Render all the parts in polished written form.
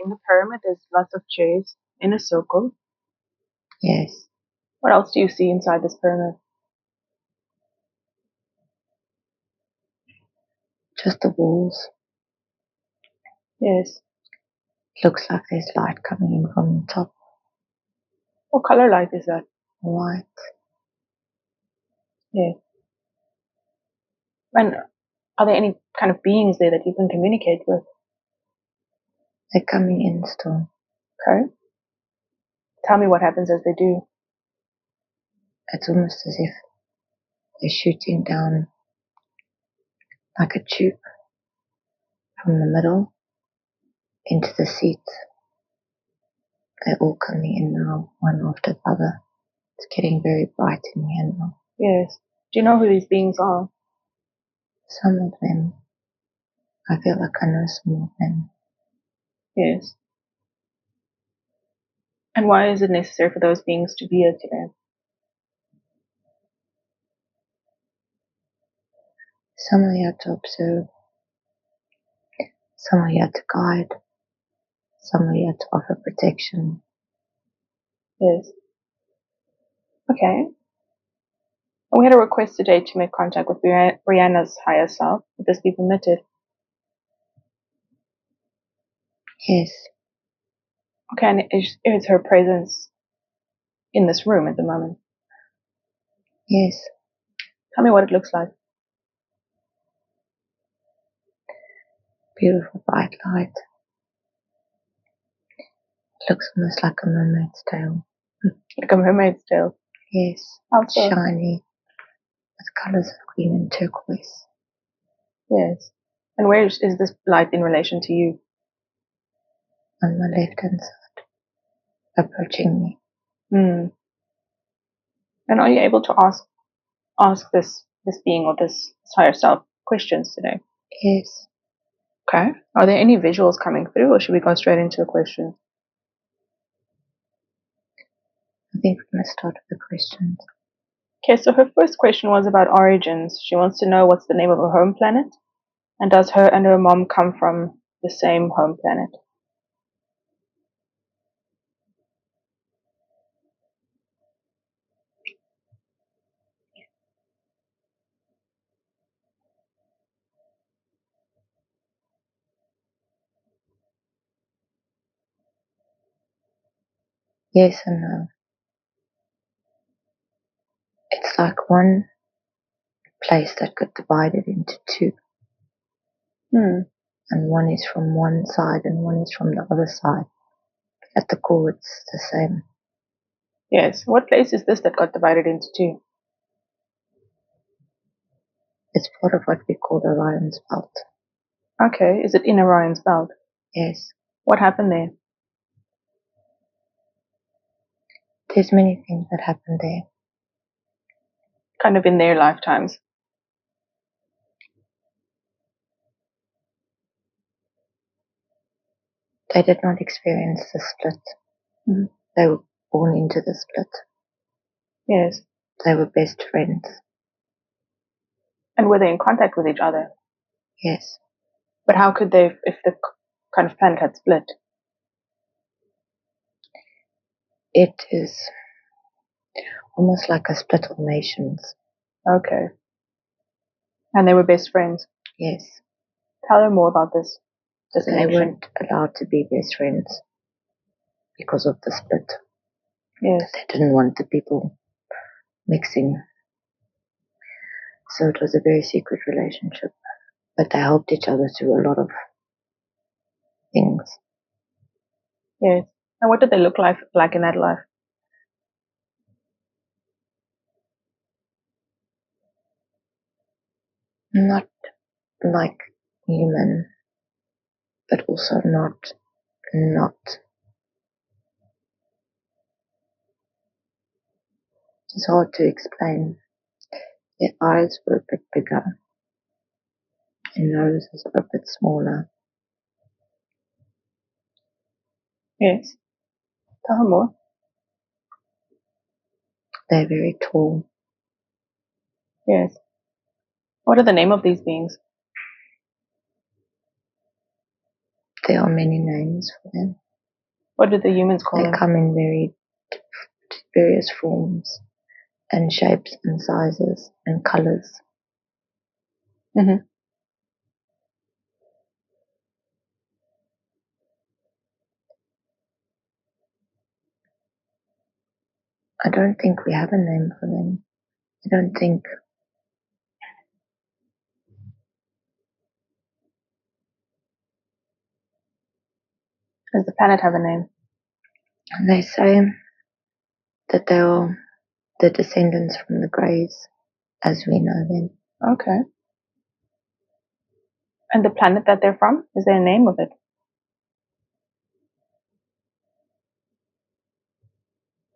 In the pyramid, there's lots of chairs in a circle. Yes. What else do you see inside this pyramid? Just the walls. Yes. Looks like there's light coming in from the top. What color light is that? White. Yeah. And are there any kind of beings there that you can communicate with? They're coming in still. Okay. Tell me what happens as they do. It's almost as if they're shooting down like a tube from the middle into the seats. They're all coming in now, one after the other. It's getting very bright in here now. Yes. Do you know who these beings are? Some of them, I feel like I know some of them. Yes. And why is it necessary for those beings to be here today? Some are here to observe. Some are here to guide. Some are here to offer protection. Yes. Okay. We had a request today to make contact with Brianna's higher self. Would this be permitted? Yes. Okay, and is her presence in this room at the moment? Yes. Tell me what it looks like. Beautiful bright light. It looks almost like a mermaid's tail. Like a mermaid's tail. Yes. How so? Shiny. With colours of green and turquoise. Yes. And where is this light in relation to you? On my left hand side. Approaching me. And are you able to ask this being or this higher self questions today? Yes. Okay. Are there any visuals coming through, or should we go straight into the questions? I think we're going to start with the questions. Okay, so her first question was about origins. She wants to know what's the name of her home planet, and does her and her mom come from the same home planet? Yes and no. It's like one place that got divided into two. And one is from one side and one is from the other side. At the core, it's the same. Yes. What place is this that got divided into two? It's part of what we call Orion's belt. Okay. Is it in Orion's belt? Yes. What happened there? There's many things that happen there. Kind of in their lifetimes. They did not experience the split. They were born into the split. Yes. They were best friends. And were they in contact with each other? Yes. But how could they if the kind of planet had split? It is almost like a split of nations. Okay. And they were best friends? Yes. Tell her more about this They nation. weren't allowed to be best friends because of the split. Yes. They didn't want the people mixing. So it was a very secret relationship. But they helped each other through a lot of things. Yes. And what did they look like in that life? Not like human, but also not. It's hard to explain. Their eyes were a bit bigger. and noses are a bit smaller. Yes. Tell her more. They're very tall. Yes. What are the name of these beings? There are many names for them. What do the humans call They them? come in various forms and shapes and sizes and colors. Mm-hmm. I don't think we have a name for them. I don't think. Does the planet have a name? They say that they are the descendants from the Greys, as we know them. Okay. And the planet that they're from? Is there a name of it?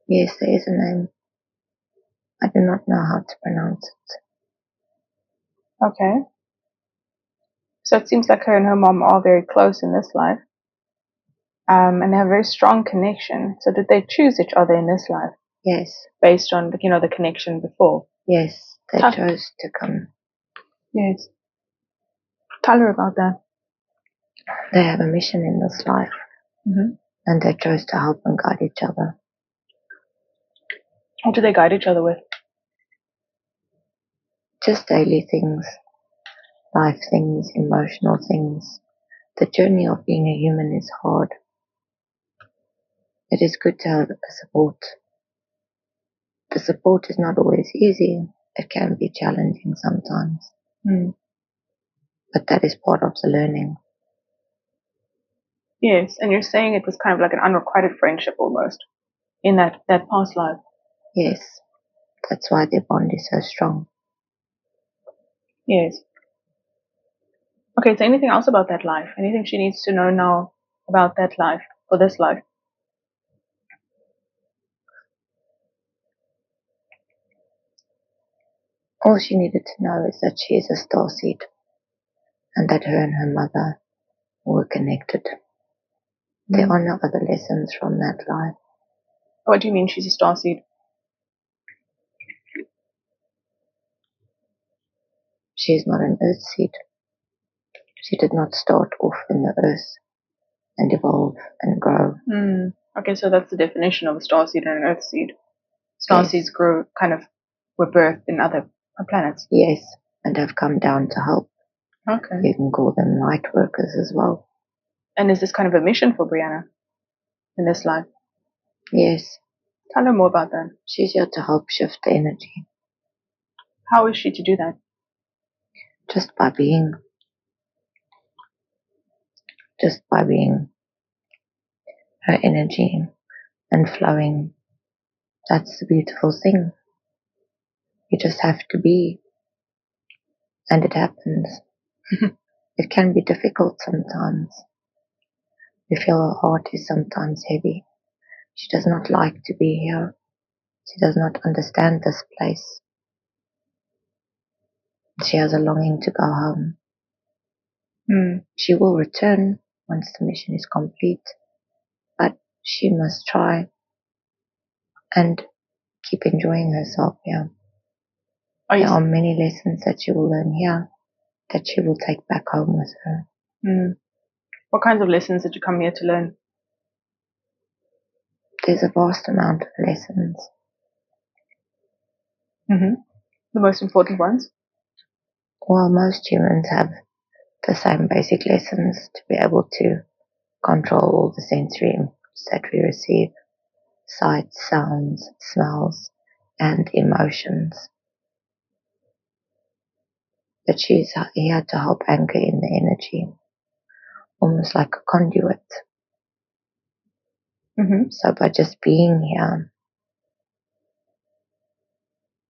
Yes, there is a name. I do not know how to pronounce it. Okay. So it seems like her and her mom are very close in this life. And they have a very strong connection. So did they choose each other in this life? Yes. Based on the connection before? Yes, they chose to come. Yes. Tell her about that. They have a mission in this life, and they chose to help and guide each other. What do they guide each other with? Just daily things, life things, emotional things. The journey of being a human is hard. It is good to have a support. The support is not always easy. It can be challenging sometimes. But that is part of the learning. Yes, and you're saying it was kind of like an unrequited friendship almost in that past life. Yes, that's why their bond is so strong. Yes. Okay, so anything else about that life? Anything she needs to know now about that life, for this life? All she needed to know is that she is a starseed and that her and her mother were connected. There are no other lessons from that life. What do you mean she's a starseed? She is not an earth seed. She did not start off in the earth and evolve and grow. Okay, so that's the definition of a starseed and an earth seed. Starseeds grow were birthed in other planets. Yes, and have come down to help. Okay. You can call them Lightworkers as well. And is this kind of a mission for Brianna in this life? Yes. Tell her more about that. She's here to help shift the energy. How is she to do that? Just by being. Just by being. Her energy and flowing. That's the beautiful thing. You just have to be. And it happens. It can be difficult sometimes. We feel her heart is sometimes heavy. She does not like to be here. She does not understand this place. She has a longing to go home. She will return once the mission is complete, but she must try and keep enjoying herself here. There are many lessons that she will learn here that she will take back home with her. What kinds of lessons did you come here to learn? There's a vast amount of lessons. The most important ones? Well, most humans have the same basic lessons to be able to control all the sensory inputs that we receive: sights, sounds, smells, and emotions. But she's here to help anchor in the energy, almost like a conduit. So by just being here,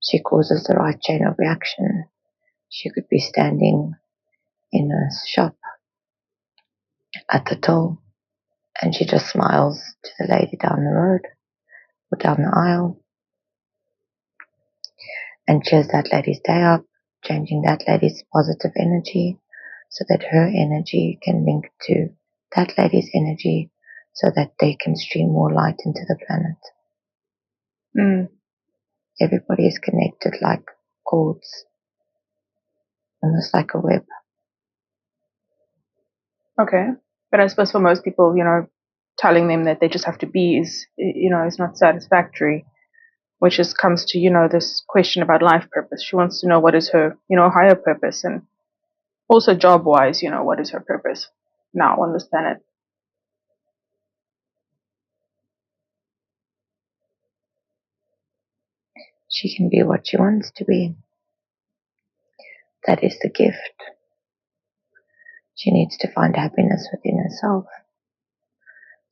she causes the right chain of reaction. She could be standing in a shop at the till, and she just smiles to the lady down the road or down the aisle and cheers that lady's day up, changing that lady's positive energy, so that her energy can link to that lady's energy so that they can stream more light into the planet. Everybody is connected like cords, almost like a web. Okay. But I suppose for most people, telling them that they just have to be is not satisfactory, which just comes to, this question about life purpose. She wants to know what is her, higher purpose, and also job-wise, what is her purpose now on this planet. She can be what she wants to be. That is the gift. She needs to find happiness within herself,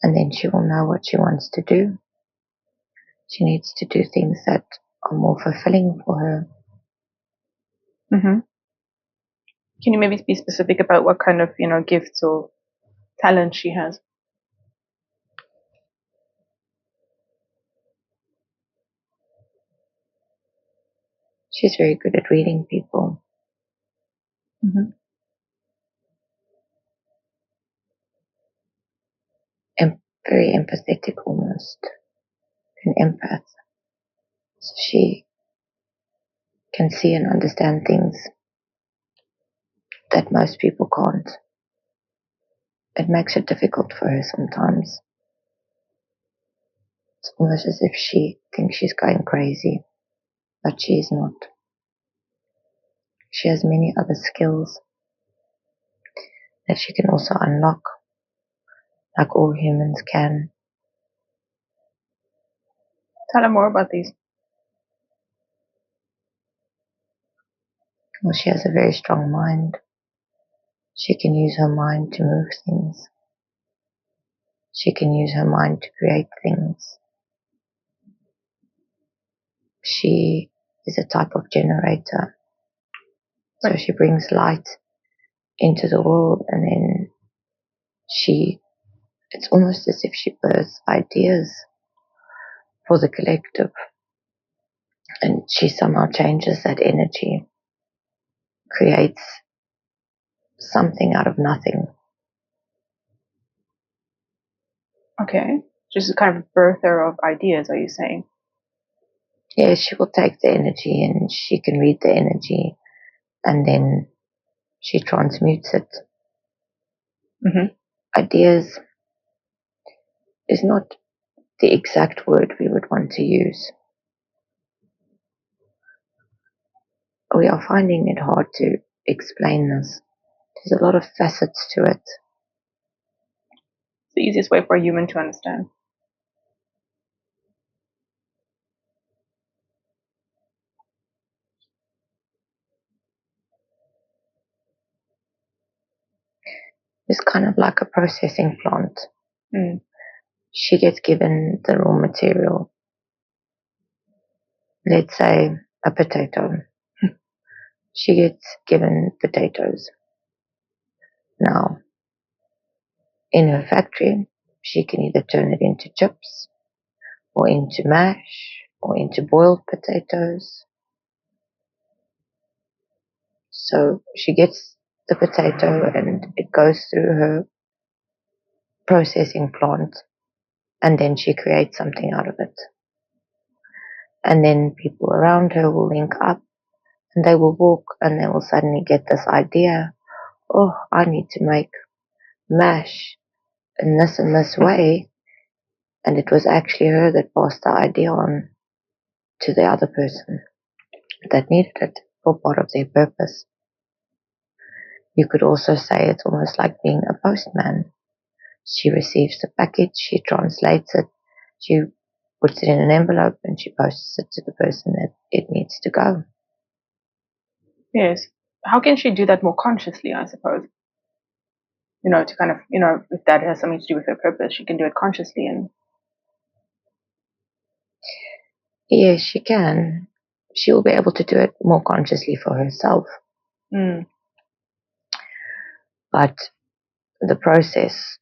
and then she will know what she wants to do. She needs to do things that are more fulfilling for her. Can you maybe be specific about what kind of, gifts or talent she has? She's very good at reading people. And very empathetic almost. An empath. So she can see and understand things that most people can't. It makes it difficult for her sometimes. It's almost as if she thinks she's going crazy, but she is not. She has many other skills that she can also unlock, like all humans can. Tell her more about these. Well, she has a very strong mind. She can use her mind to move things. She can use her mind to create things. She is a type of generator. So she brings light into the world, and then it's almost as if she births ideas for the collective, and she somehow changes that energy, creates something out of nothing. Okay. She's a kind of birther of ideas, are you saying? Yeah, she will take the energy and she can read the energy, and then she transmutes it. Ideas is not the exact word we would want to use. We are finding it hard to explain this. There's a lot of facets to it. It's the easiest way for a human to understand. It's kind of like a processing plant. She gets given the raw material. Let's say a potato. She gets given potatoes. Now, in her factory, she can either turn it into chips, or into mash, or into boiled potatoes. So she gets the potato and it goes through her processing plant, and then she creates something out of it. And then people around her will link up, and they will walk, and they will suddenly get this idea, oh, I need to make mash in this way. And it was actually her that passed the idea on to the other person that needed it for part of their purpose. You could also say it's almost like being a postman. She receives the package, she translates it, she puts it in an envelope, and she posts it to the person that it needs to go. Yes. How can she do that more consciously, I suppose? To kind of, if that has something to do with her purpose, she can do it consciously. And Yes, she can. She will be able to do it more consciously for herself. But the process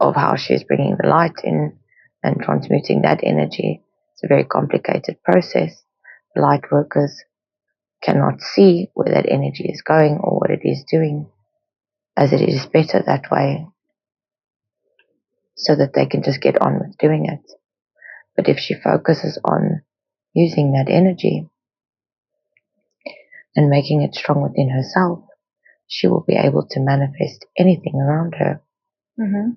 of how she's bringing the light in and transmuting that energy, it's a very complicated process. The light workers cannot see where that energy is going or what it is doing. as it is better that way, so that they can just get on with doing it. But if she focuses on using that energy and making it strong within herself, she will be able to manifest anything around her. Mm-hmm.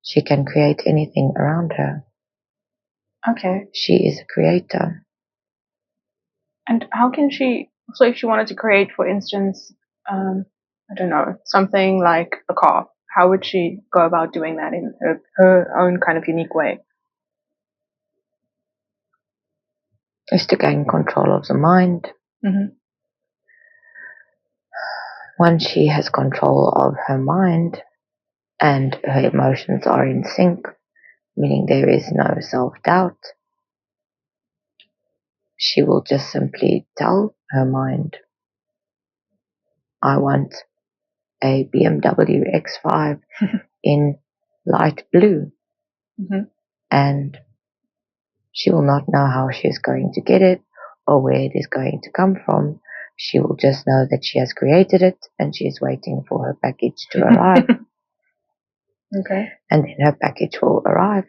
She can create anything around her. Okay. She is a creator. And how can she, so if she wanted to create, for instance, I don't know, something like a car, how would she go about doing that in her own kind of unique way? Is to gain control of the mind. Mm-hmm. Once she has control of her mind and her emotions are in sync, meaning there is no self-doubt, she will just simply tell her mind, I want a BMW X5 in light blue. Mm-hmm. And she will not know how she is going to get it or where it is going to come from. She will just know that she has created it and she is waiting for her package to arrive. Okay. And then her package will arrive.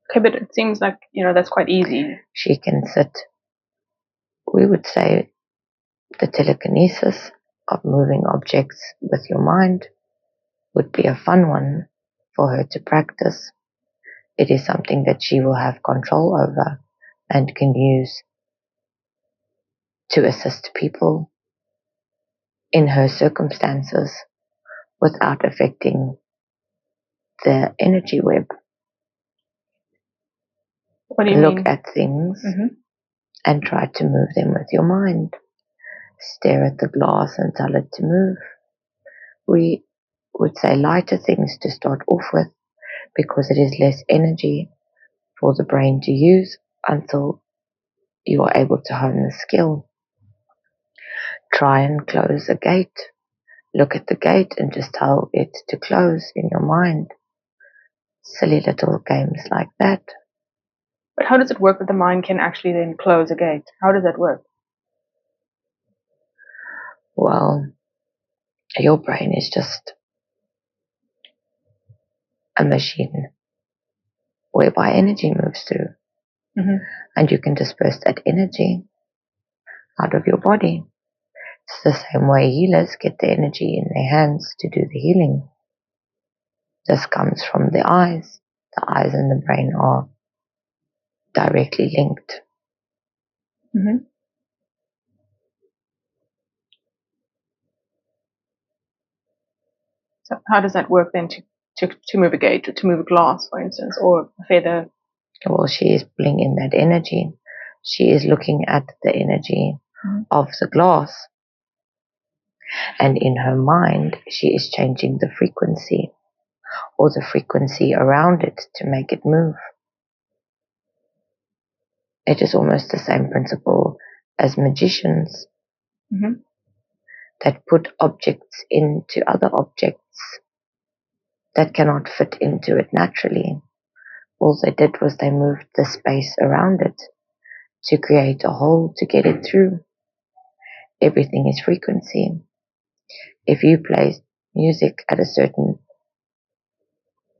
Okay, but it seems like, that's quite easy. She can sit, we would say, the telekinesis of moving objects with your mind would be a fun one for her to practice. It is something that she will have control over and can use to assist people in her circumstances without affecting the energy web. What do you Look mean? at things Mm-hmm. and try to move them with your mind. Stare at the glass and tell it to move. We would say lighter things to start off with because it is less energy for the brain to use until you are able to hone the skill. Try and close a gate. Look at the gate and just tell it to close in your mind. Silly little games like that. But how does it work that the mind can actually then close a gate? How does that work? Well, your brain is just a machine whereby energy moves through. Mm-hmm. And you can disperse that energy out of your body. It's the same way healers get the energy in their hands to do the healing. This comes from the eyes. The eyes and the brain are directly linked. Mm-hmm. So how does that work then to move a gate or to move a glass, for instance, or a feather? Well, she is pulling in that energy. She is looking at the energy of the glass. And in her mind, she is changing the frequency or the frequency around it to make it move. It is almost the same principle as magicians Mm-hmm. that put objects into other objects that cannot fit into it naturally. All they did was they moved the space around it to create a hole to get it through. Everything is frequency. If you play music at a certain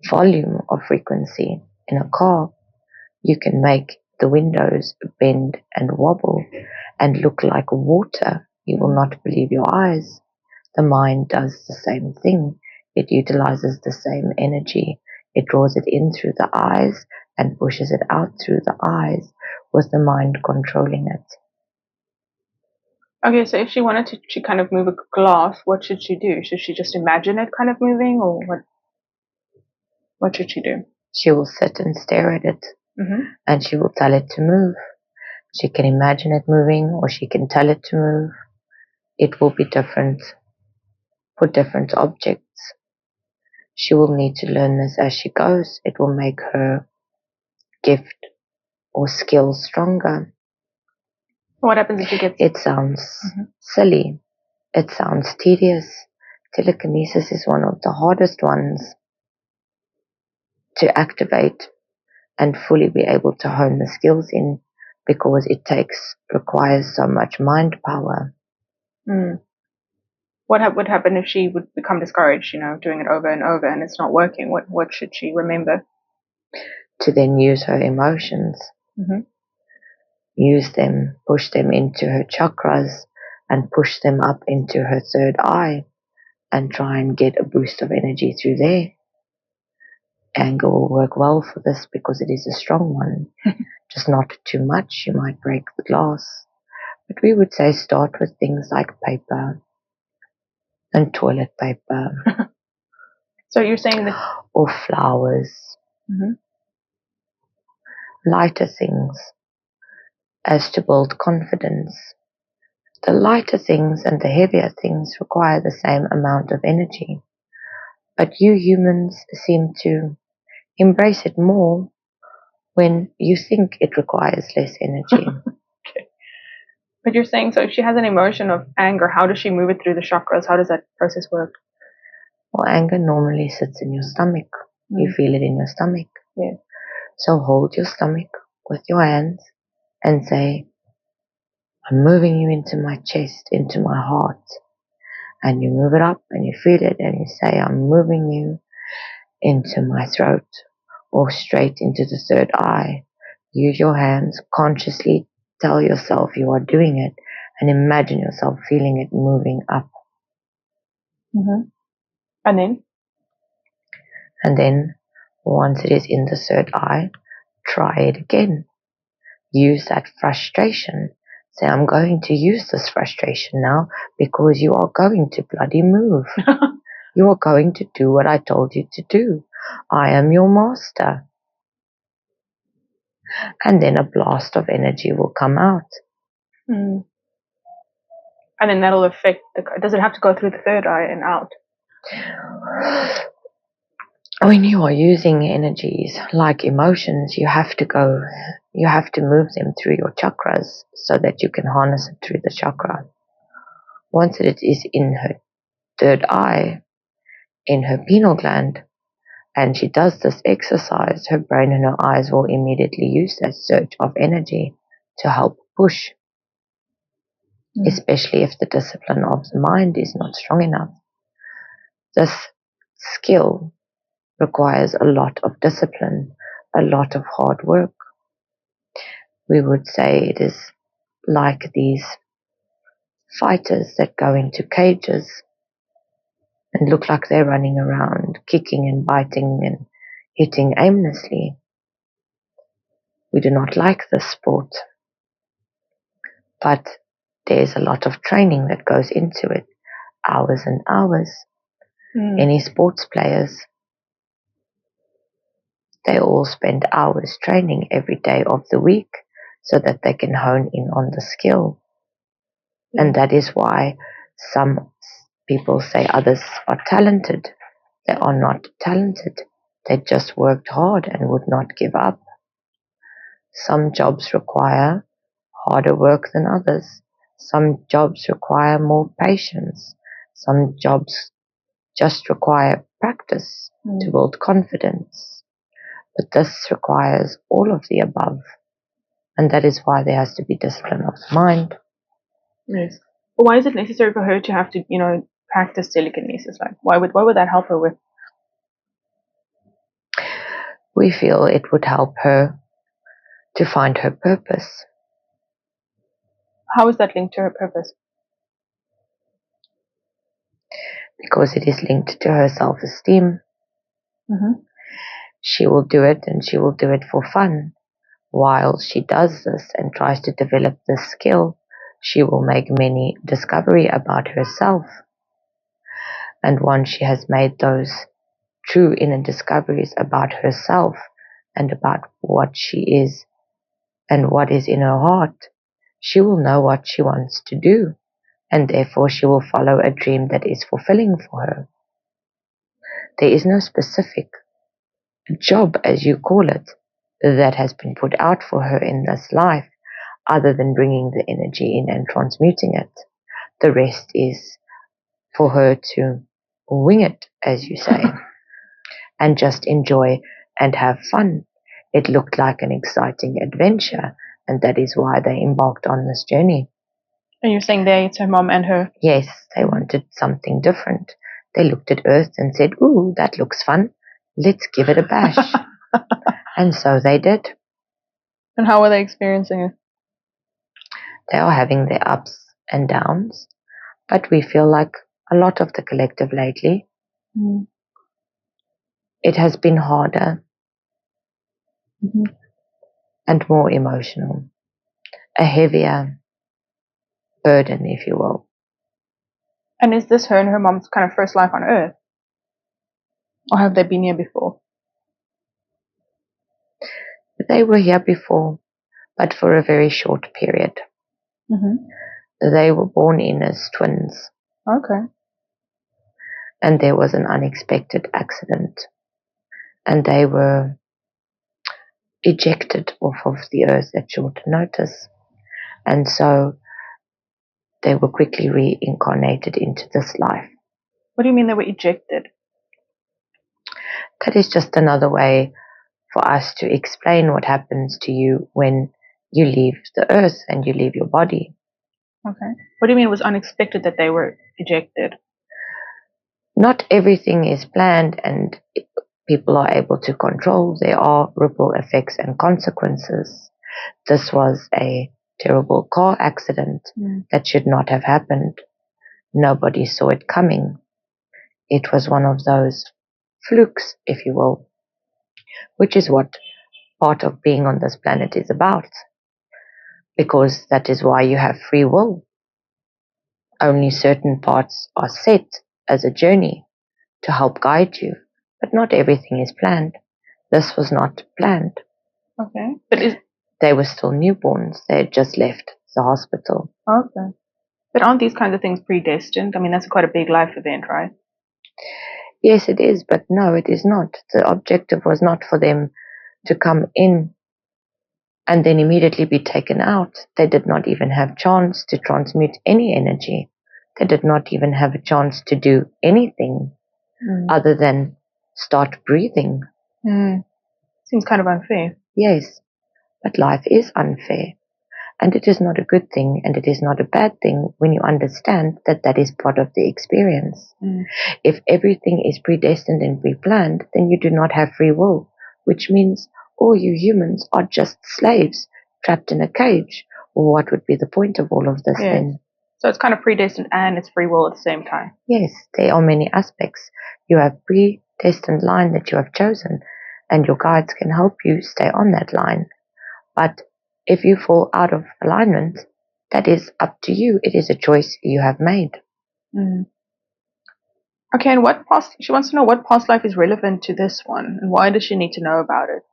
volume of frequency in a car, you can make the windows bend and wobble and look like water. You will not believe your eyes. The mind does the same thing. It utilizes the same energy. It draws it in through the eyes and pushes it out through the eyes with the mind controlling it. Okay, so if she wanted to kind of move a glass, what should she do? Should she just imagine it kind of moving, or what should she do? She will sit and stare at it, and she will tell it to move. She can imagine it moving, or she can tell it to move. It will be different for different objects. She will need to learn this as she goes. It will make her gift or skill stronger. What happens if she gets... It sounds silly. It sounds tedious. Telekinesis is one of the hardest ones to activate and fully be able to hone the skills in because it requires so much mind power. What would happen if she would become discouraged, doing it over and over and it's not working? What should she remember? To then use her emotions. Mm-hmm. Use them, push them into her chakras and push them up into her third eye and try and get a boost of energy through there. Anger will work well for this because it is a strong one. Just not too much, you might break the glass. But we would say start with things like paper and toilet paper. So you're saying that... Or flowers. Mm-hmm. Lighter things as to build confidence. The lighter things and the heavier things require the same amount of energy. But you humans seem to embrace it more when you think it requires less energy. Okay. But you're saying, so if she has an emotion of anger, how does she move it through the chakras? How does that process work? Well, anger normally sits in your stomach. You feel it in your stomach. Yeah. So hold your stomach with your hands and say, I'm moving you into my chest, into my heart. And you move it up and you feel it and you say, I'm moving you into my throat or straight into the third eye. Use your hands, consciously tell yourself you are doing it and imagine yourself feeling it moving up. Mm-hmm. And then? And then once it is in the third eye, try it again. Use that frustration. Say, I'm going to use this frustration now because you are going to bloody move. You are going to do what I told you to do. I am your master. And then a blast of energy will come out. Mm. And then that'll affect does it have to go through the third eye and out? When you are using energies like emotions, you have to move them through your chakras so that you can harness it through the chakra. Once it is in her third eye, in her pineal gland, and she does this exercise, her brain and her eyes will immediately use that surge of energy to help push, especially if the discipline of the mind is not strong enough. This skill requires a lot of discipline, a lot of hard work. We would say it is like these fighters that go into cages and look like they're running around, kicking and biting and hitting aimlessly. We do not like this sport, but there's a lot of training that goes into it, hours and hours. Any sports players, they all spend hours training every day of the week so that they can hone in on the skill. And that is why some people say others are talented. They are not talented. They just worked hard and would not give up. Some jobs require harder work than others. Some jobs require more patience. Some jobs just require practice to build confidence. But this requires all of the above. And that is why there has to be discipline of the mind. Yes. But why is it necessary for her to have to, practice telekinesis? Like, what would that help her with? We feel it would help her to find her purpose. How is that linked to her purpose? Because it is linked to her self-esteem. Mm-hmm. She will do it and she will do it for fun. While she does this and tries to develop this skill, she will make many discoveries about herself. And once she has made those true inner discoveries about herself and about what she is and what is in her heart, she will know what she wants to do, and therefore she will follow a dream that is fulfilling for her. There is no specific job, as you call it, that has been put out for her in this life, other than bringing the energy in and transmuting it. The rest is for her to wing it, as you say, and just enjoy and have fun. It looked like an exciting adventure, and that is why they embarked on this journey. And you're saying it's her mom and her? Yes, they wanted something different. They looked at Earth and said, "Ooh, that looks fun. Let's give it a bash." And so they did. And how are they experiencing it? They are having their ups and downs, but we feel like a lot of the collective lately, it has been harder and more emotional, a heavier burden, if you will. And is this her and her mom's kind of first life on Earth? Or have they been here before? They were here before, but for a very short period. They were born in as twins. Okay. And there was an unexpected accident. And they were ejected off of the Earth at short notice. And so they were quickly reincarnated into this life. What do you mean they were ejected? That is just another way for us to explain what happens to you when you leave the Earth and you leave your body. Okay. What do you mean it was unexpected that they were ejected? Not everything is planned and people are able to control. There are ripple effects and consequences. This was a terrible car accident that should not have happened. Nobody saw it coming. It was one of those flukes, if you will, which is what part of being on this planet is about. Because that is why you have free will. Only certain parts are set as a journey to help guide you, but not everything is planned. This was not planned. Okay. But they were still newborns. They had just left the hospital. Okay. But aren't these kinds of things predestined? I mean, that's quite a big life event, right? Yes, it is, but no, it is not. The objective was not for them to come in and then immediately be taken out. They did not even have chance to transmute any energy. They did not even have a chance to do anything other than start breathing. Seems kind of unfair. Yes, but life is unfair. And it is not a good thing and it is not a bad thing when you understand that that is part of the experience. If everything is predestined and pre-planned, then you do not have free will, which means all you humans are just slaves trapped in a cage. Or what would be the point of all of this then? So it's kind of predestined and it's free will at the same time. Yes, there are many aspects. You have predestined line that you have chosen and your guides can help you stay on that line. But if you fall out of alignment, that is up to you. It is a choice you have made. Okay, and she wants to know what past life is relevant to this one, and why does she need to know about it?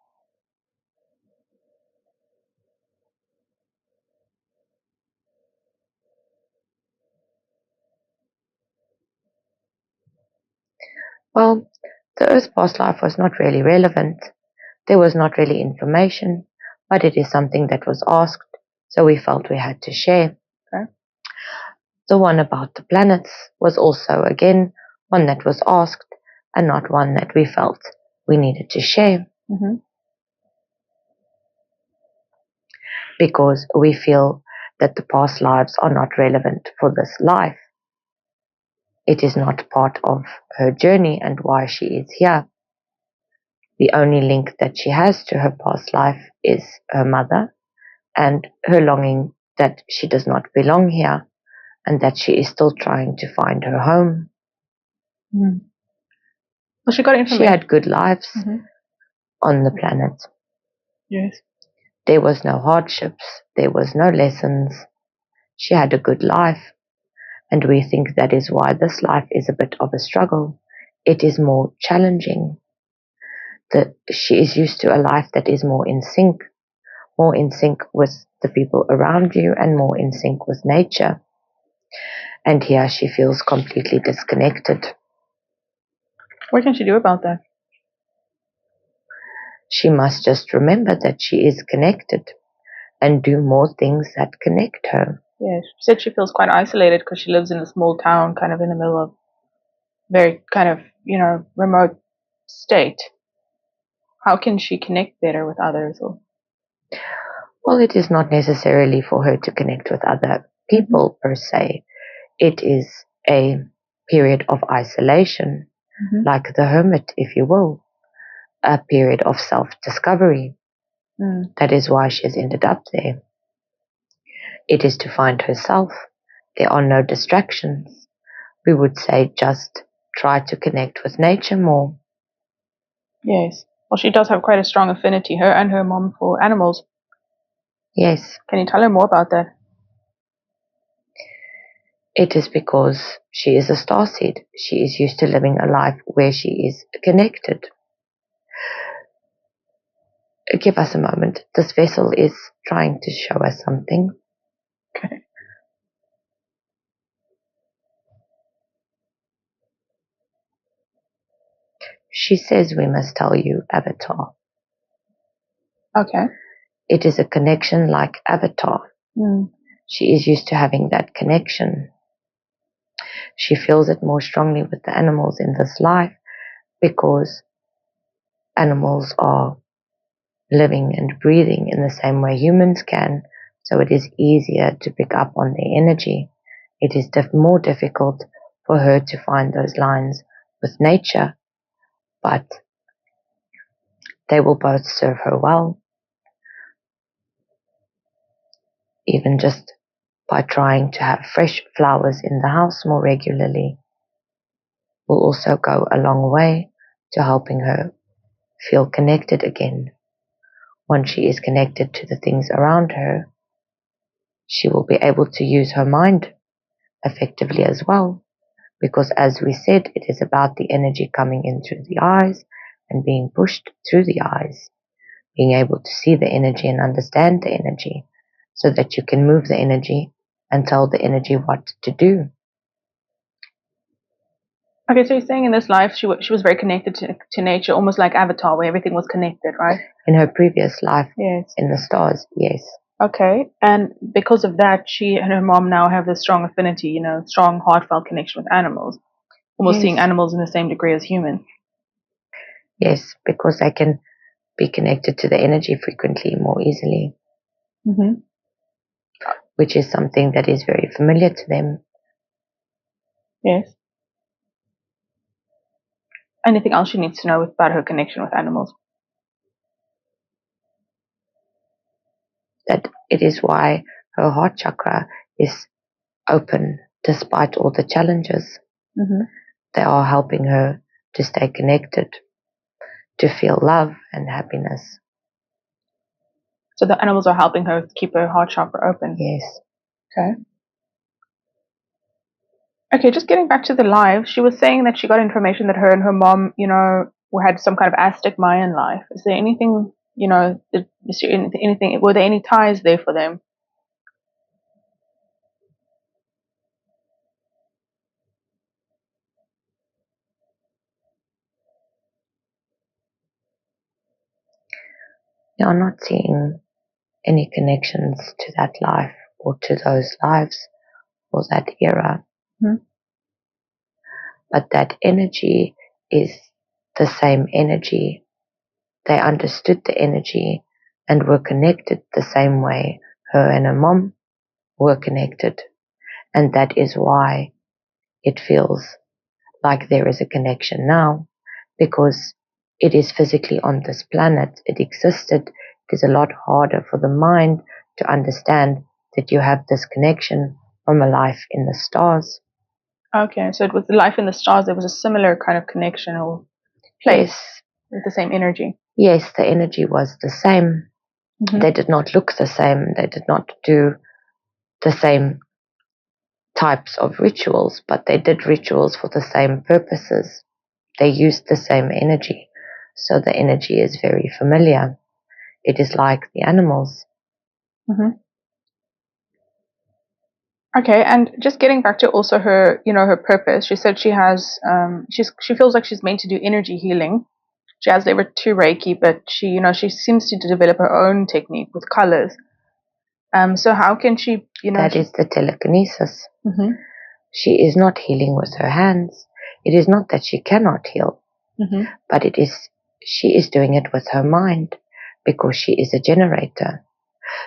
Well, the Earth's past life was not really relevant. There was not really information, but it is something that was asked, so we felt we had to share. Okay. The one about the planets was also, again, one that was asked, and not one that we felt we needed to share. Because we feel that the past lives are not relevant for this life. It is not part of her journey and why she is here. The only link that she has to her past life is her mother and her longing that she does not belong here and that she is still trying to find her home. Well, she got information. She had good lives on the planet. Yes. There was no hardships. There was no lessons. She had a good life. And we think that is why this life is a bit of a struggle. It is more challenging. That she is used to a life that is more in sync with the people around you and more in sync with nature. And here she feels completely disconnected. What can she do about that? She must just remember that she is connected and do more things that connect her. Yes, she said she feels quite isolated because she lives in a small town, kind of in the middle of very kind of, remote state. How can she connect better with others? Well, it is not necessarily for her to connect with other people per se. It is a period of isolation, like the hermit, if you will, a period of self-discovery. That is why she has ended up there. It is to find herself. There are no distractions. We would say just try to connect with nature more. Yes. Well, she does have quite a strong affinity, her and her mom, for animals. Yes. Can you tell her more about that? It is because she is a starseed. She is used to living a life where she is connected. Give us a moment. This vessel is trying to show us something. Okay. She says we must tell you Avatar. Okay. It is a connection like Avatar. She is used to having that connection. She feels it more strongly with the animals in this life because animals are living and breathing in the same way humans can, so it is easier to pick up on their energy. It is more difficult for her to find those lines with nature, but they will both serve her well. Even just by trying to have fresh flowers in the house more regularly will also go a long way to helping her feel connected again. Once she is connected to the things around her, she will be able to use her mind effectively as well. Because as we said, it is about the energy coming in through the eyes and being pushed through the eyes. Being able to see the energy and understand the energy so that you can move the energy and tell the energy what to do. Okay, so you're saying in this life she was very connected to nature, almost like Avatar, where everything was connected, right? In her previous life, yes. In the stars, yes. Okay, and because of that, she and her mom now have this strong affinity, strong heartfelt connection with animals, almost seeing animals in the same degree as humans. Yes, because they can be connected to the energy frequently more easily, which is something that is very familiar to them. Yes. Anything else she needs to know about her connection with animals? That it is why her heart chakra is open despite all the challenges. They are helping her to stay connected, to feel love and happiness. So the animals are helping her keep her heart chakra open? Yes. Okay. Okay, just getting back to the live, she was saying that she got information that her and her mom, had some kind of Aztec Mayan life. Is there anything, were there any ties there for them? They are not seeing any connections to that life or to those lives or that era. But that energy is the same energy. They understood the energy and were connected the same way her and her mom were connected. And that is why it feels like there is a connection now, because it is physically on this planet. It existed. It is a lot harder for the mind to understand that you have this connection from a life in the stars. Okay, so with the life in the stars, there was a similar kind of connection or place with the same energy. Yes, the energy was the same. They did not look the same. They did not do the same types of rituals, but they did rituals for the same purposes. They used the same energy. So the energy is very familiar. It is like the animals. Okay, and just getting back to also her, her purpose. She said she has, she feels like she's meant to do energy healing. She has level 2 Reiki, but she seems to develop her own technique with colors. So how can she, That is the telekinesis. She is not healing with her hands. It is not that she cannot heal, but she is doing it with her mind because she is a generator.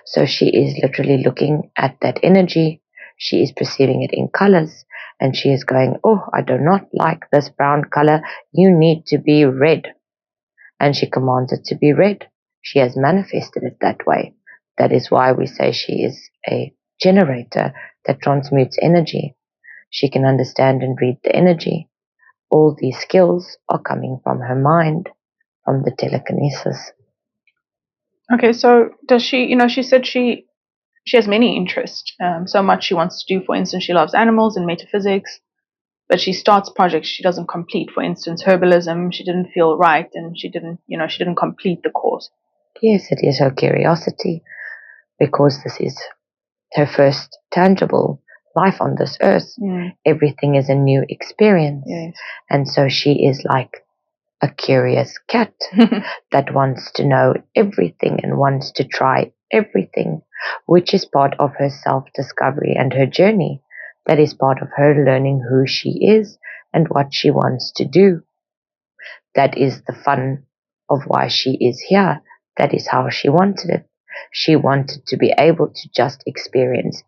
So she is literally looking at that energy, she is perceiving it in colors, and she is going, oh, I do not like this brown color, you need to be red. And she commands it to be red. She has manifested it that way. That is why we say she is a generator that transmutes energy. She can understand and read the energy. All these skills are coming from her mind, from the telekinesis. Okay, so does she, she said she has many interests, so much she wants to do. For instance, she loves animals and metaphysics, but she starts projects she doesn't complete. For instance, herbalism, she didn't feel right, and she didn't complete the course. Yes, it is her curiosity, because this is her first tangible life on this earth. Everything is a new experience. Yes. And so she is like a curious cat that wants to know everything and wants to try everything, which is part of her self-discovery and her journey. That is part of her learning who she is and what she wants to do. That is the fun of why she is here. That is how she wanted it. She wanted to be able to just experience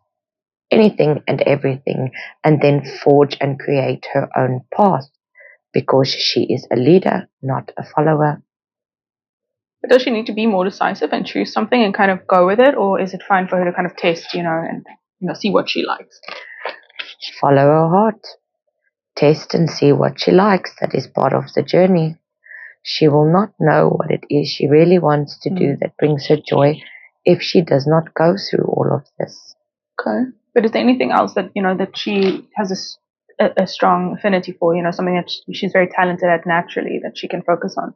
anything and everything and then forge and create her own path, because she is a leader, not a follower. But does she need to be more decisive and choose something and kind of go with it, or is it fine for her to kind of test, and see what she likes? Follow her heart. Test and see what she likes. That is part of the journey. She will not know what it is she really wants to do that brings her joy if she does not go through all of this. Okay. But is there anything else that, that she has a strong affinity for, something that she's very talented at naturally that she can focus on?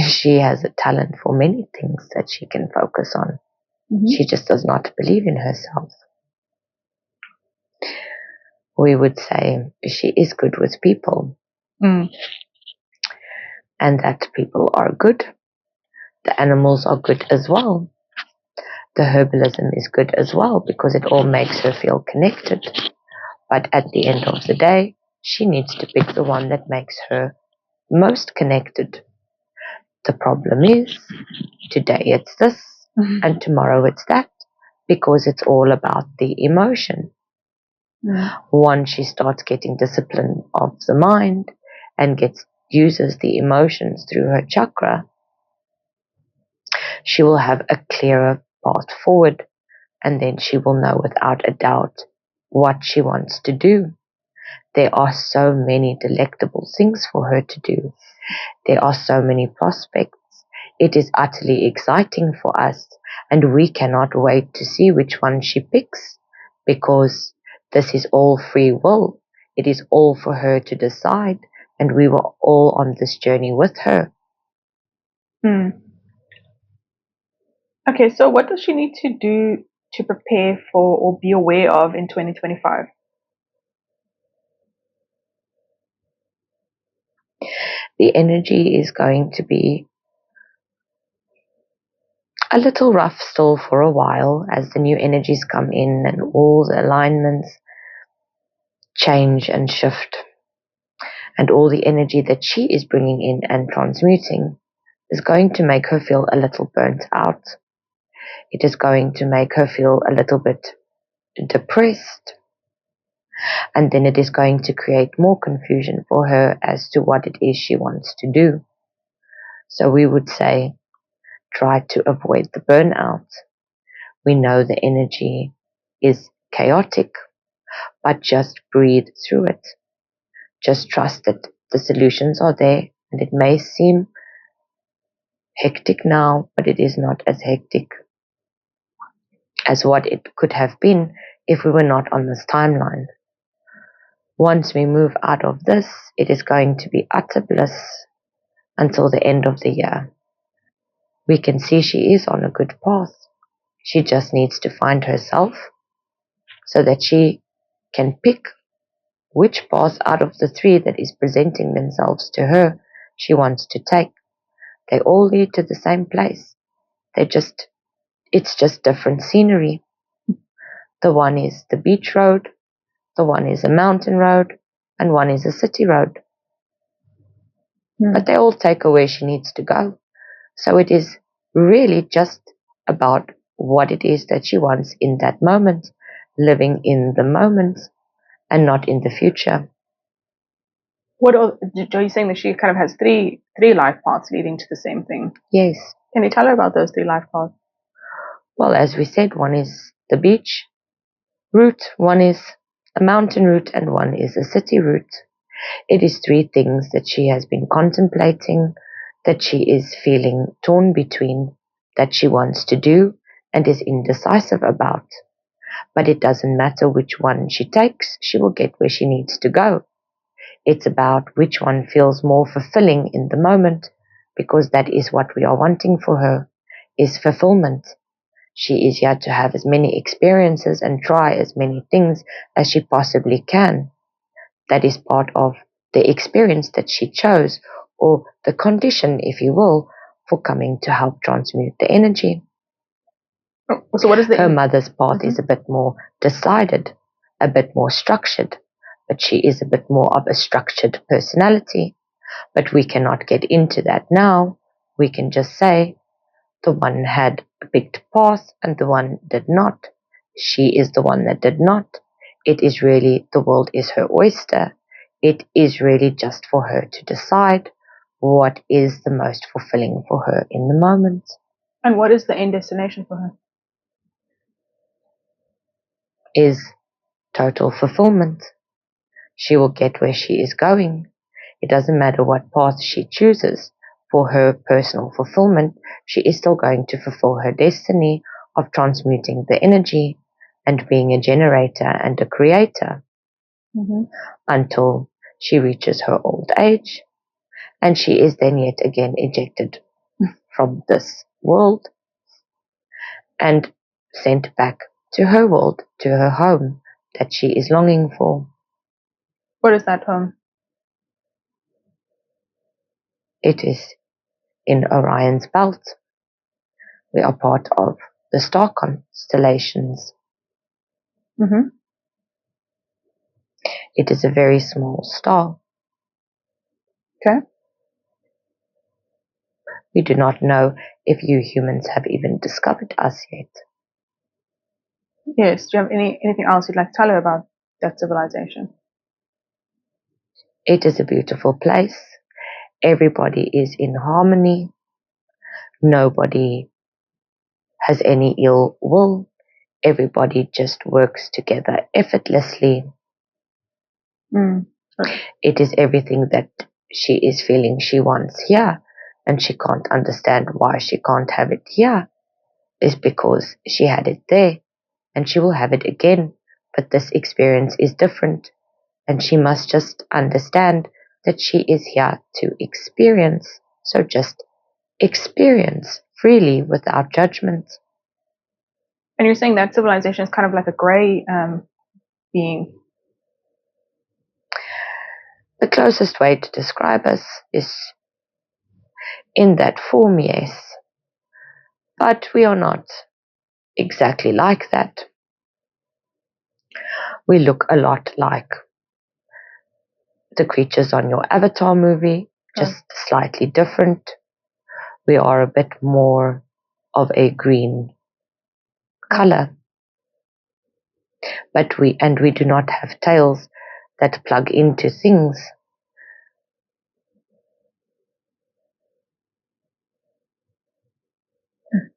She has a talent for many things that she can focus on. She just does not believe in herself. We would say she is good with people. And that people are good. The animals are good as well. The herbalism is good as well, because it all makes her feel connected. But at the end of the day, she needs to pick the one that makes her most connected. The problem is, today it's this, and tomorrow it's that, because it's all about the emotion. Once she starts getting discipline of the mind and uses the emotions through her chakra, she will have a clearer path forward, and then she will know without a doubt what she wants to do. There are so many delectable things for her to do. There are so many prospects. It is utterly exciting for us, and we cannot wait to see which one she picks, because this is all free will. It is all for her to decide, and we were all on this journey with her. Okay, so what does she need to do to prepare for or be aware of in 2025? The energy is going to be a little rough still for a while as the new energies come in and all the alignments change and shift. And all the energy that she is bringing in and transmuting is going to make her feel a little burnt out. It is going to make her feel a little bit depressed. And then it is going to create more confusion for her as to what it is she wants to do. So we would say, try to avoid the burnout. We know the energy is chaotic, but just breathe through it. Just trust that the solutions are there, and it may seem hectic now, but it is not as hectic as what it could have been if we were not on this timeline. Once we move out of this, it is going to be utter bliss until the end of the year. We can see she is on a good path. She just needs to find herself so that she can pick which path out of the three that is presenting themselves to her she wants to take. They all lead to the same place. It's just different scenery. The one is the beach road, the one is a mountain road, and one is a city road. But they all take her where she needs to go. So it is really just about what it is that she wants in that moment, living in the moment and not in the future. What are you saying that she kind of has three life paths leading to the same thing? Yes. Can you tell her about those 3 life paths? Well, as we said, one is the beach route, one is a mountain route, and one is a city route. It is 3 things that she has been contemplating, that she is feeling torn between, that she wants to do and is indecisive about. But it doesn't matter which one she takes, she will get where she needs to go. It's about which one feels more fulfilling in the moment, because that is what we are wanting for her, is fulfillment. She is here to have as many experiences and try as many things as she possibly can. That is part of the experience that she chose, or the condition, if you will, for coming to help transmute the energy. So what is her mother's path is a bit more decided, a bit more structured, but she is a bit more of a structured personality. But we cannot get into that now. We can just say the one had a picked path and the one did not. She is the one that did not. It is really, the world is her oyster. It is really just for her to decide what is the most fulfilling for her in the moment. And what is the end destination for her? Is total fulfillment. She will get where she is going. It doesn't matter what path she chooses. For her personal fulfillment, she is still going to fulfill her destiny of transmuting the energy and being a generator and a creator until she reaches her old age, and she is then yet again ejected from this world and sent back to her world, to her home that she is longing for. What is that home? It is in Orion's belt. We are part of the star constellations. It is a very small star. Okay. We do not know if you humans have even discovered us yet. Yes. Do you have anything else you'd like to tell her about that civilization? It is a beautiful place. Everybody is in harmony. Nobody has any ill will. Everybody just works together effortlessly. It is everything that she is feeling she wants here, and she can't understand why she can't have it here. Is because she had it there, and she will have it again, but this experience is different, and she must just understand that she is here to experience. So just experience freely without judgment. And you're saying that civilization is kind of like a gray being? The closest way to describe us is in that form, yes. But we are not exactly like that. We look a lot like the creatures on your Avatar movie, just slightly different. We are a bit more of a green color. But we do not have tails that plug into things.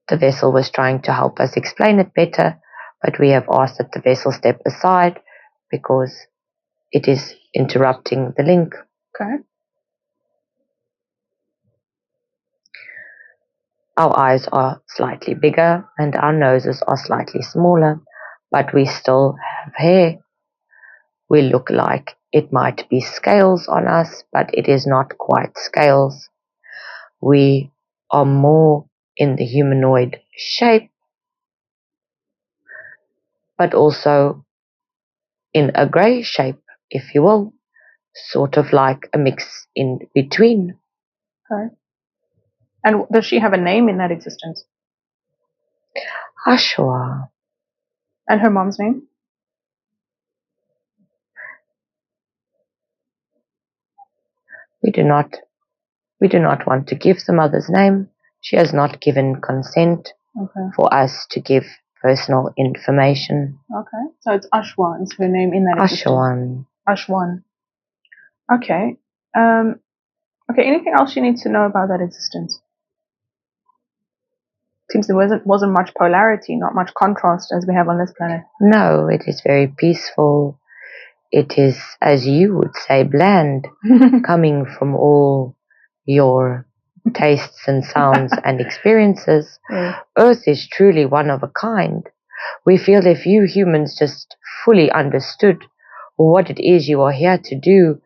The vessel was trying to help us explain it better, but we have asked that the vessel step aside because it is interrupting the link. Okay. Our eyes are slightly bigger and our noses are slightly smaller, but we still have hair. We look like it might be scales on us, but it is not quite scales. We are more in the humanoid shape, but also in a grey shape, if you will, sort of like a mix in between. Okay. And does she have a name in that existence? Ashwa. And her mom's name? We do not want to give the mother's name. She has not given consent. Okay. for us to give personal information. Okay. So it's Ashwan is her name in that existence. Ashwan. Okay. Okay, anything else she needs to know about that existence? Seems there wasn't much polarity, not much contrast as we have on this planet. No, it is very peaceful. It is, as you would say, bland, coming from all your tastes and sounds and experiences. Yeah. Earth is truly one of a kind. We feel if you humans just fully understood what it is you are here to do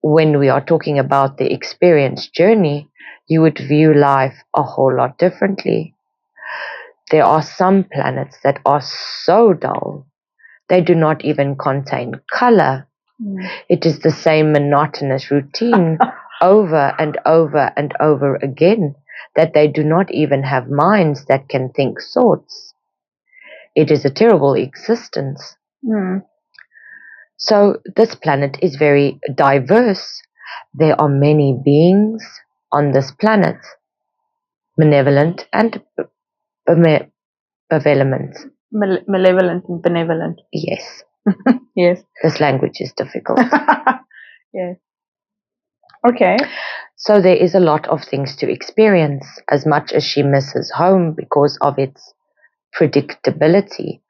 when we are talking about the experience journey, you would view life a whole lot differently. There are some planets that are so dull, they do not even contain color. It is the same monotonous routine over and over and over again, that they do not even have minds that can think thoughts. It is a terrible existence. So this planet is very diverse. There are many beings on this planet, malevolent and benevolent. Malevolent and benevolent. Yes. Yes. This language is difficult. Yes. Okay. So there is a lot of things to experience, as much as she misses home because of its predictability,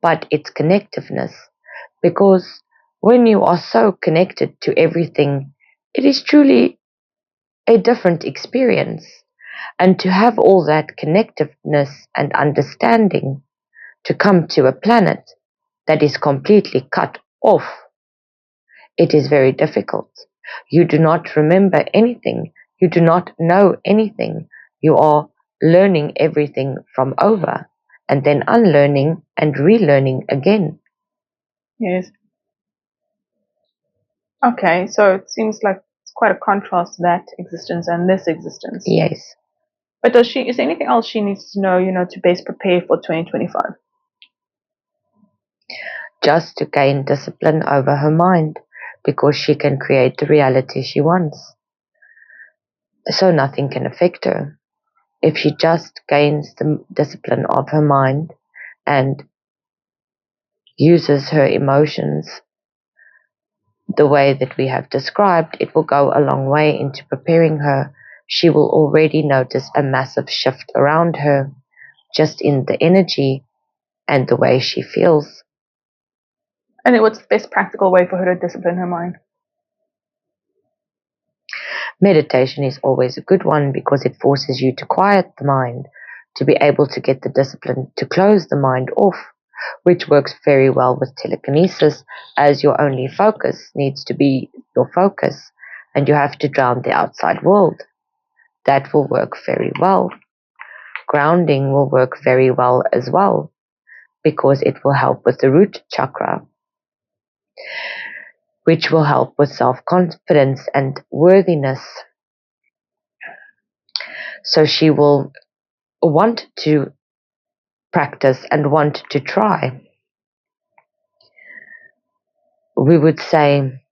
but its connectiveness. Because when you are so connected to everything, it is truly a different experience. And to have all that connectiveness and understanding to come to a planet that is completely cut off, it is very difficult. You do not remember anything. You do not know anything. You are learning everything from over and then unlearning and relearning again. Yes. Okay, so it seems like it's quite a contrast, that existence and this existence. Yes. But is there anything else she needs to know, to best prepare for 2025? Just to gain discipline over her mind, because she can create the reality she wants. So nothing can affect her. If she just gains the discipline of her mind and uses her emotions the way that we have described, it will go a long way into preparing her. She will already notice a massive shift around her, just in the energy and the way she feels. And what's the best practical way for her to discipline her mind? Meditation is always a good one, because it forces you to quiet the mind, to be able to get the discipline to close the mind off, which works very well with telekinesis, as your only focus needs to be your focus, and you have to drown the outside world. That will work very well. Grounding will work very well as well, because it will help with the root chakra, which will help with self-confidence and worthiness. So she will want to practice and want to try. We would say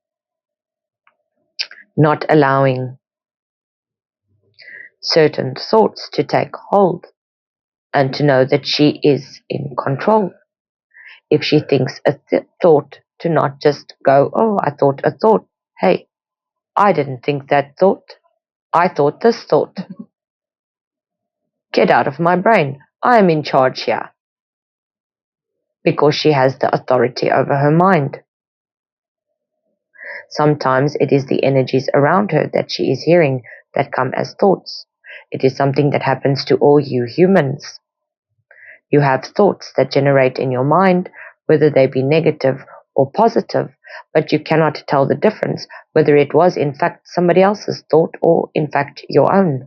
not allowing certain thoughts to take hold, and to know that she is in control. If she thinks a thought, to not just go, oh, I thought a thought. Hey, I didn't think that thought. I thought this thought. Get out of my brain. I am in charge here. Because she has the authority over her mind. Sometimes it is the energies around her that she is hearing that come as thoughts. It is something that happens to all you humans. You have thoughts that generate in your mind, whether they be negative or positive, but you cannot tell the difference whether it was in fact somebody else's thought or in fact your own.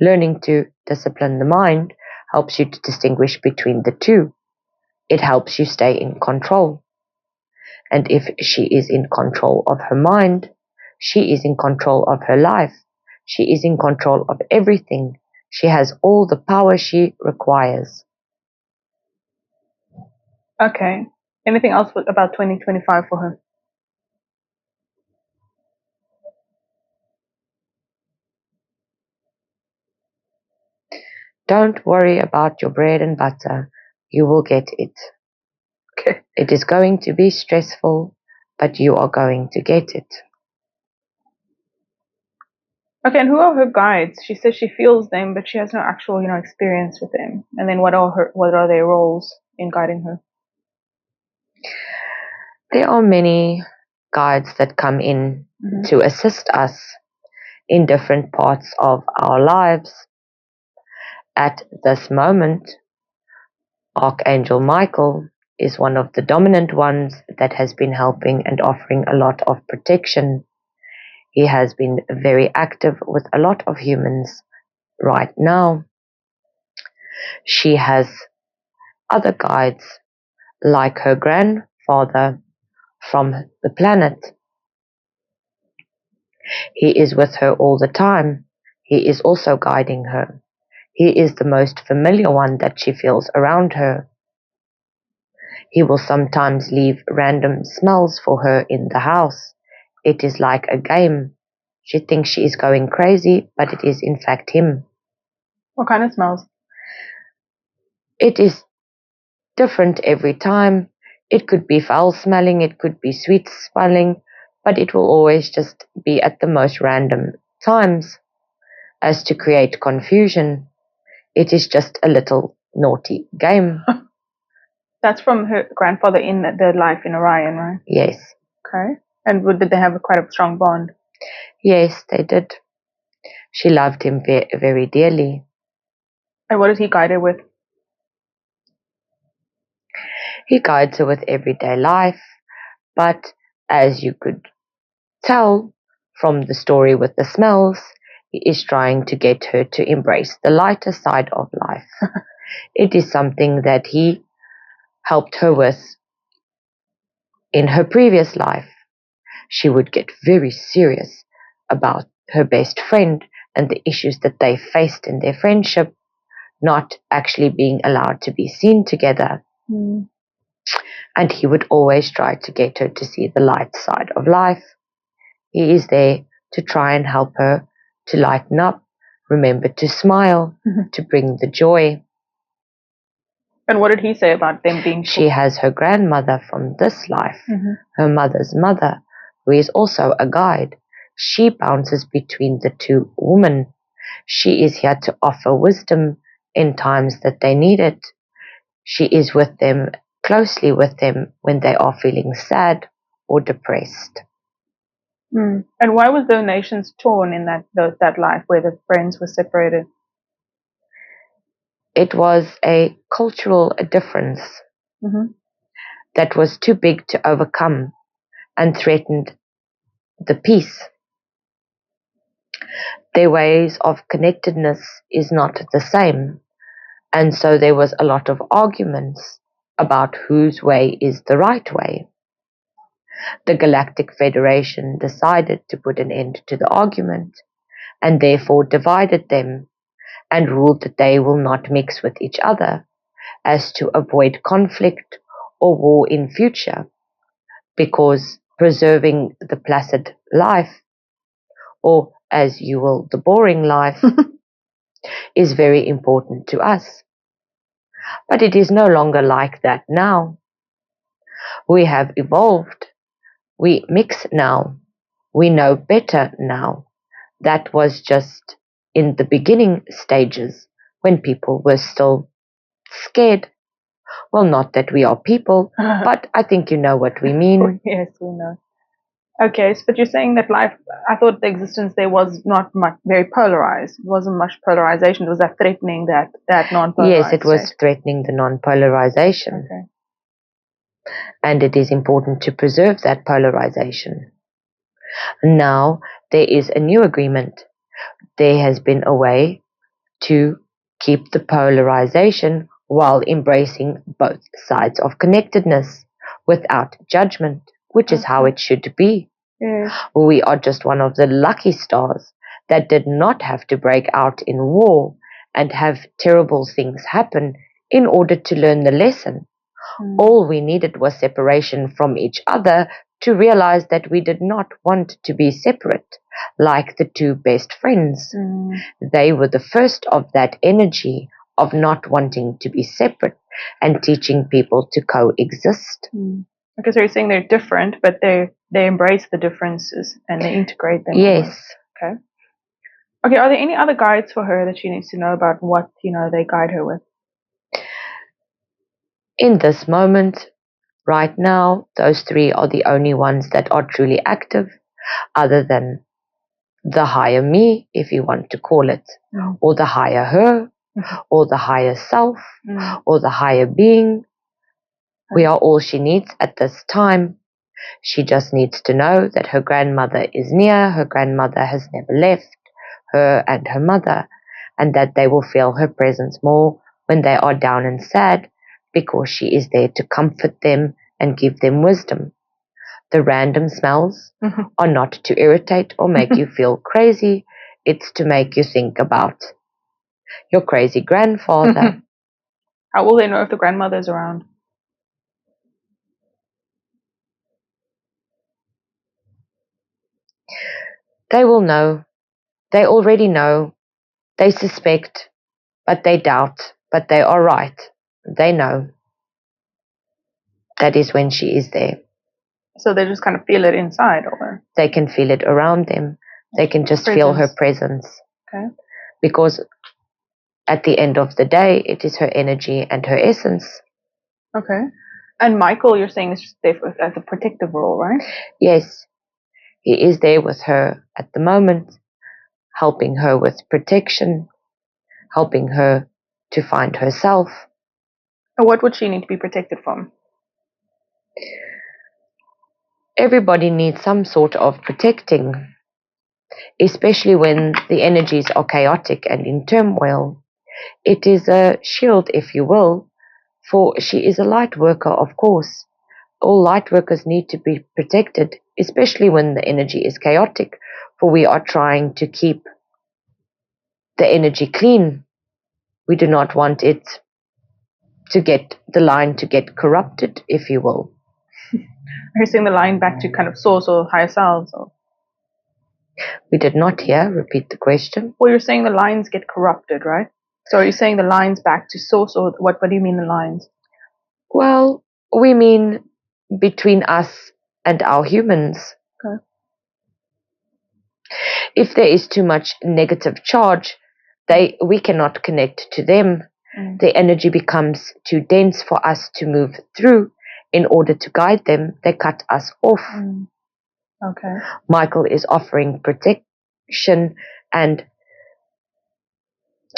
Learning to discipline the mind helps you to distinguish between the two. It helps you stay in control. And if she is in control of her mind, she is in control of her life. She is in control of everything. She has all the power she requires. Okay. Anything else about 2025 for her? Don't worry about your bread and butter. You will get it. Okay. It is going to be stressful, but you are going to get it. Okay, and who are her guides? She says she feels them, but she has no actual, experience with them. And then what are their roles in guiding her? There are many guides that come in to assist us in different parts of our lives. At this moment, Archangel Michael is one of the dominant ones that has been helping and offering a lot of protection. He has been very active with a lot of humans right now. She has other guides like her grandfather from the planet. He is with her all the time. He is also guiding her. He is the most familiar one that she feels around her. He will sometimes leave random smells for her in the house. It is like a game. She thinks she is going crazy, but it is in fact him. What kind of smells? It is different every time. It could be foul smelling, it could be sweet smelling, but it will always just be at the most random times. As to create confusion, it is just a little naughty game. That's from her grandfather in the life in Orion, right? Yes. Okay. And did they have quite a strong bond? Yes, they did. She loved him very dearly. And what did he guide her with? He guides her with everyday life, but as you could tell from the story with the smells, he is trying to get her to embrace the lighter side of life. It is something that he helped her with in her previous life. She would get very serious about her best friend and the issues that they faced in their friendship, not actually being allowed to be seen together. And he would always try to get her to see the light side of life. He is there to try and help her to lighten up, remember to smile, to bring the joy. And what did he say about them being She has her grandmother from this life, her mother's mother, who is also a guide. She bounces between the two women. She is here to offer wisdom in times that they need it. She is with them, closely with them, when they are feeling sad or depressed. And why was the nations torn in that life where the friends were separated? It was a cultural difference that was too big to overcome and threatened the peace. Their ways of connectedness is not the same, and so there was a lot of arguments about whose way is the right way. The Galactic Federation decided to put an end to the argument and therefore divided them and ruled that they will not mix with each other as to avoid conflict or war in future, because preserving the placid life, or as you will, the boring life, is very important to us. But it is no longer like that now. We have evolved. We mix now. We know better now. That was just in the beginning stages when people were still scared. Well, not that we are people, but I think you know what we mean. Yes, we know. Okay, but you're saying that life, I thought the existence there was not much, very polarized. It wasn't much polarization. Was that threatening that non-polarized Yes, it was state? threatening the non-polarization. Okay. And it is important to preserve that polarization. Now there is a new agreement. There has been a way to keep the polarization while embracing both sides of connectedness without judgment, which is how it should be. Yes. We are just one of the lucky stars that did not have to break out in war and have terrible things happen in order to learn the lesson. All we needed was separation from each other to realize that we did not want to be separate, like the two best friends. They were the first of that energy of not wanting to be separate and teaching people to coexist. Okay, so you're saying they're different, but they embrace the differences and they integrate them. Yes. Okay. Okay, are there any other guides for her that she needs to know about what, they guide her with? In this moment, right now, those three are the only ones that are truly active, other than the higher me, if you want to call it, or the higher her, or the higher self, or the higher being. We are all she needs at this time. She just needs to know that her grandmother is near, her grandmother has never left her and her mother, and that they will feel her presence more when they are down and sad, because she is there to comfort them and give them wisdom. The random smells are not to irritate or make you feel crazy. It's to make you think about your crazy grandfather. How will they know if the grandmother is around? They will know. They already know. They suspect, but they doubt, but they are right. They know. That is when she is there. So they just kind of feel it inside, or they can feel it around them. They can just feel her presence. Okay. Because at the end of the day, it is her energy and her essence. Okay. And Michael, you're saying, is just there as a protective role, right? Yes. He is there with her at the moment, helping her with protection, helping her to find herself. And what would she need to be protected from? Everybody needs some sort of protecting, especially when the energies are chaotic and in turmoil. It is a shield, if you will, for she is a light worker, of course. All light workers need to be protected, especially when the energy is chaotic, for we are trying to keep the energy clean. We do not want it to get the line to get corrupted, if you will. Are you saying the line back to kind of source or higher selves? Or? We did not hear. Repeat the question. Well, you're saying the lines get corrupted, right? So are you saying the lines back to source, or what do you mean the lines? Well, we mean between us and our humans. Okay. If there is too much negative charge, we cannot connect to them. The energy becomes too dense for us to move through. In order to guide them, they cut us off. Okay. Michael is offering protection, and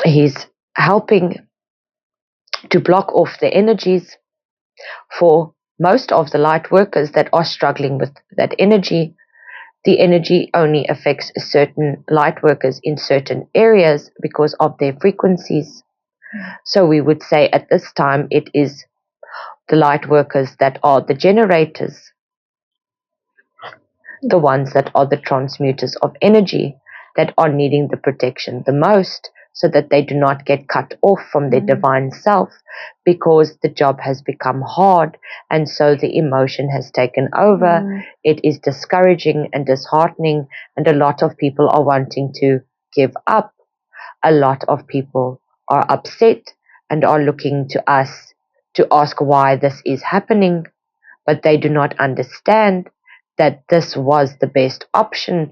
he's helping to block off the energies for most of the light workers that are struggling with that energy. The energy only affects certain light workers in certain areas because of their frequencies. So we would say at this time it is the light workers that are the generators, the ones that are the transmuters of energy, that are needing the protection the most, so that they do not get cut off from their divine self, because the job has become hard and so the emotion has taken over. It is discouraging and disheartening, and a lot of people are wanting to give up. A lot of people are upset and are looking to us to ask why this is happening, but they do not understand that this was the best option.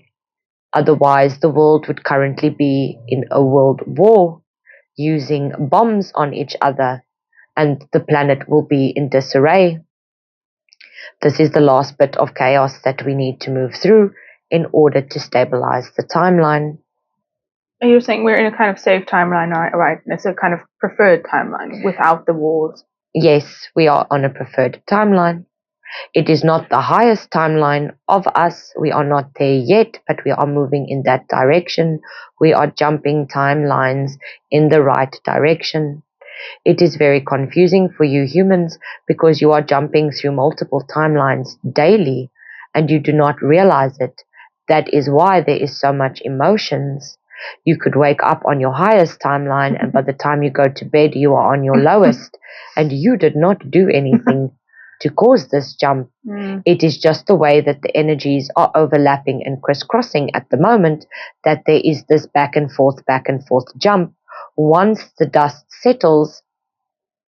Otherwise, the world would currently be in a world war, using bombs on each other, and the planet will be in disarray. This is the last bit of chaos that we need to move through in order to stabilize the timeline. And you're saying we're in a kind of safe timeline, right? It's a kind of preferred timeline without the wars. Yes, we are on a preferred timeline. It is not the highest timeline of us. We are not there yet, but we are moving in that direction. We are jumping timelines in the right direction. It is very confusing for you humans because you are jumping through multiple timelines daily and you do not realize it. That is why there is so much emotions. You could wake up on your highest timeline, and by the time you go to bed, you are on your lowest, and you did not do anything to cause this jump. It is just the way that the energies are overlapping and crisscrossing at the moment that there is this back and forth jump. Once the dust settles,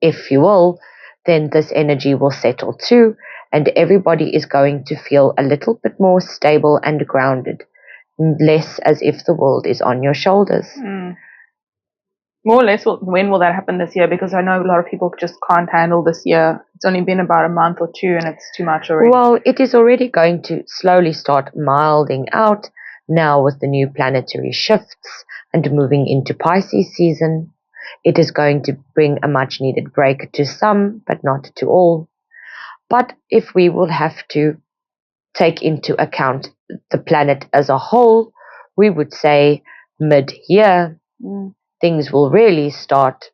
if you will, then this energy will settle too, and everybody is going to feel a little bit more stable and grounded, less as if the world is on your shoulders. More or less, when will that happen this year? Because I know a lot of people just can't handle this year. It's only been about a month or two and it's too much already. Well, it is already going to slowly start milding out now with the new planetary shifts and moving into Pisces season. It is going to bring a much needed break to some, but not to all. But if we will have to take into account the planet as a whole, we would say mid-year, things will really start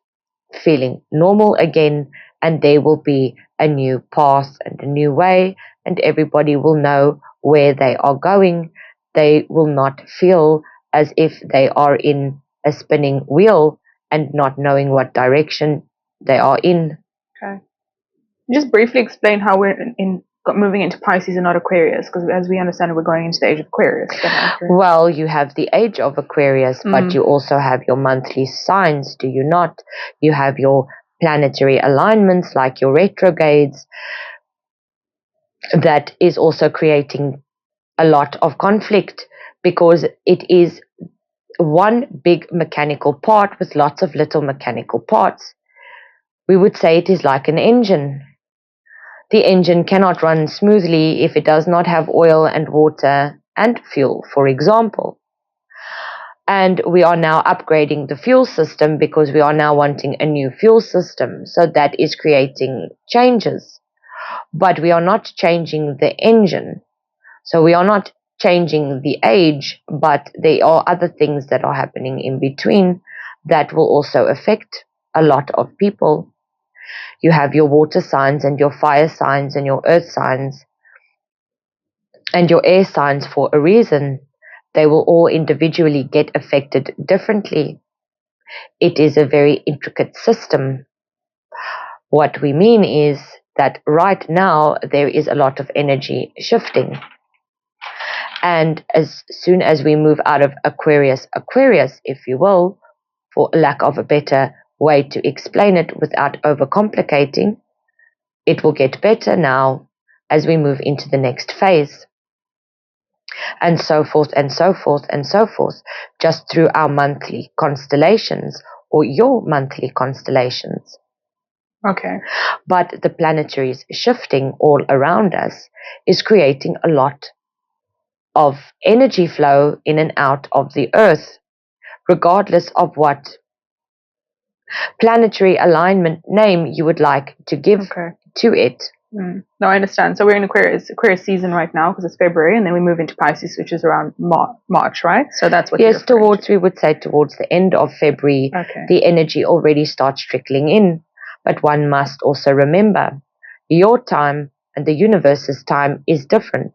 feeling normal again, and there will be a new path and a new way, and everybody will know where they are going. They will not feel as if they are in a spinning wheel and not knowing what direction they are in. Okay. Just briefly explain how we're moving into Pisces and not Aquarius, because as we understand it, we're going into the age of Aquarius. Well, you have the age of Aquarius, but you also have your monthly signs, do you not? You have your planetary alignments, like your retrogrades. That is also creating a lot of conflict, because it is one big mechanical part with lots of little mechanical parts. We would say it is like an engine. The engine cannot run smoothly if it does not have oil and water and fuel, for example. And we are now upgrading the fuel system because we are now wanting a new fuel system. So that is creating changes. But we are not changing the engine. So we are not changing the age, but there are other things that are happening in between that will also affect a lot of people. You have your water signs and your fire signs and your earth signs and your air signs for a reason. They will all individually get affected differently. It is a very intricate system. What we mean is that right now there is a lot of energy shifting. And as soon as we move out of Aquarius, if you will, for lack of a better way to explain it without overcomplicating, it will get better now as we move into the next phase. And so forth and so forth and so forth, just through our monthly constellations or your monthly constellations. Okay. But the planetaries shifting all around us is creating a lot of energy flow in and out of the earth, regardless of what planetary alignment name you would like to give to it. No, I understand. So we're in Aquarius season right now because it's February, and then we move into Pisces, which is around March, right? So that's what yes, we would say towards the end of February, the energy already starts trickling in. But one must also remember, your time and the universe's time is different.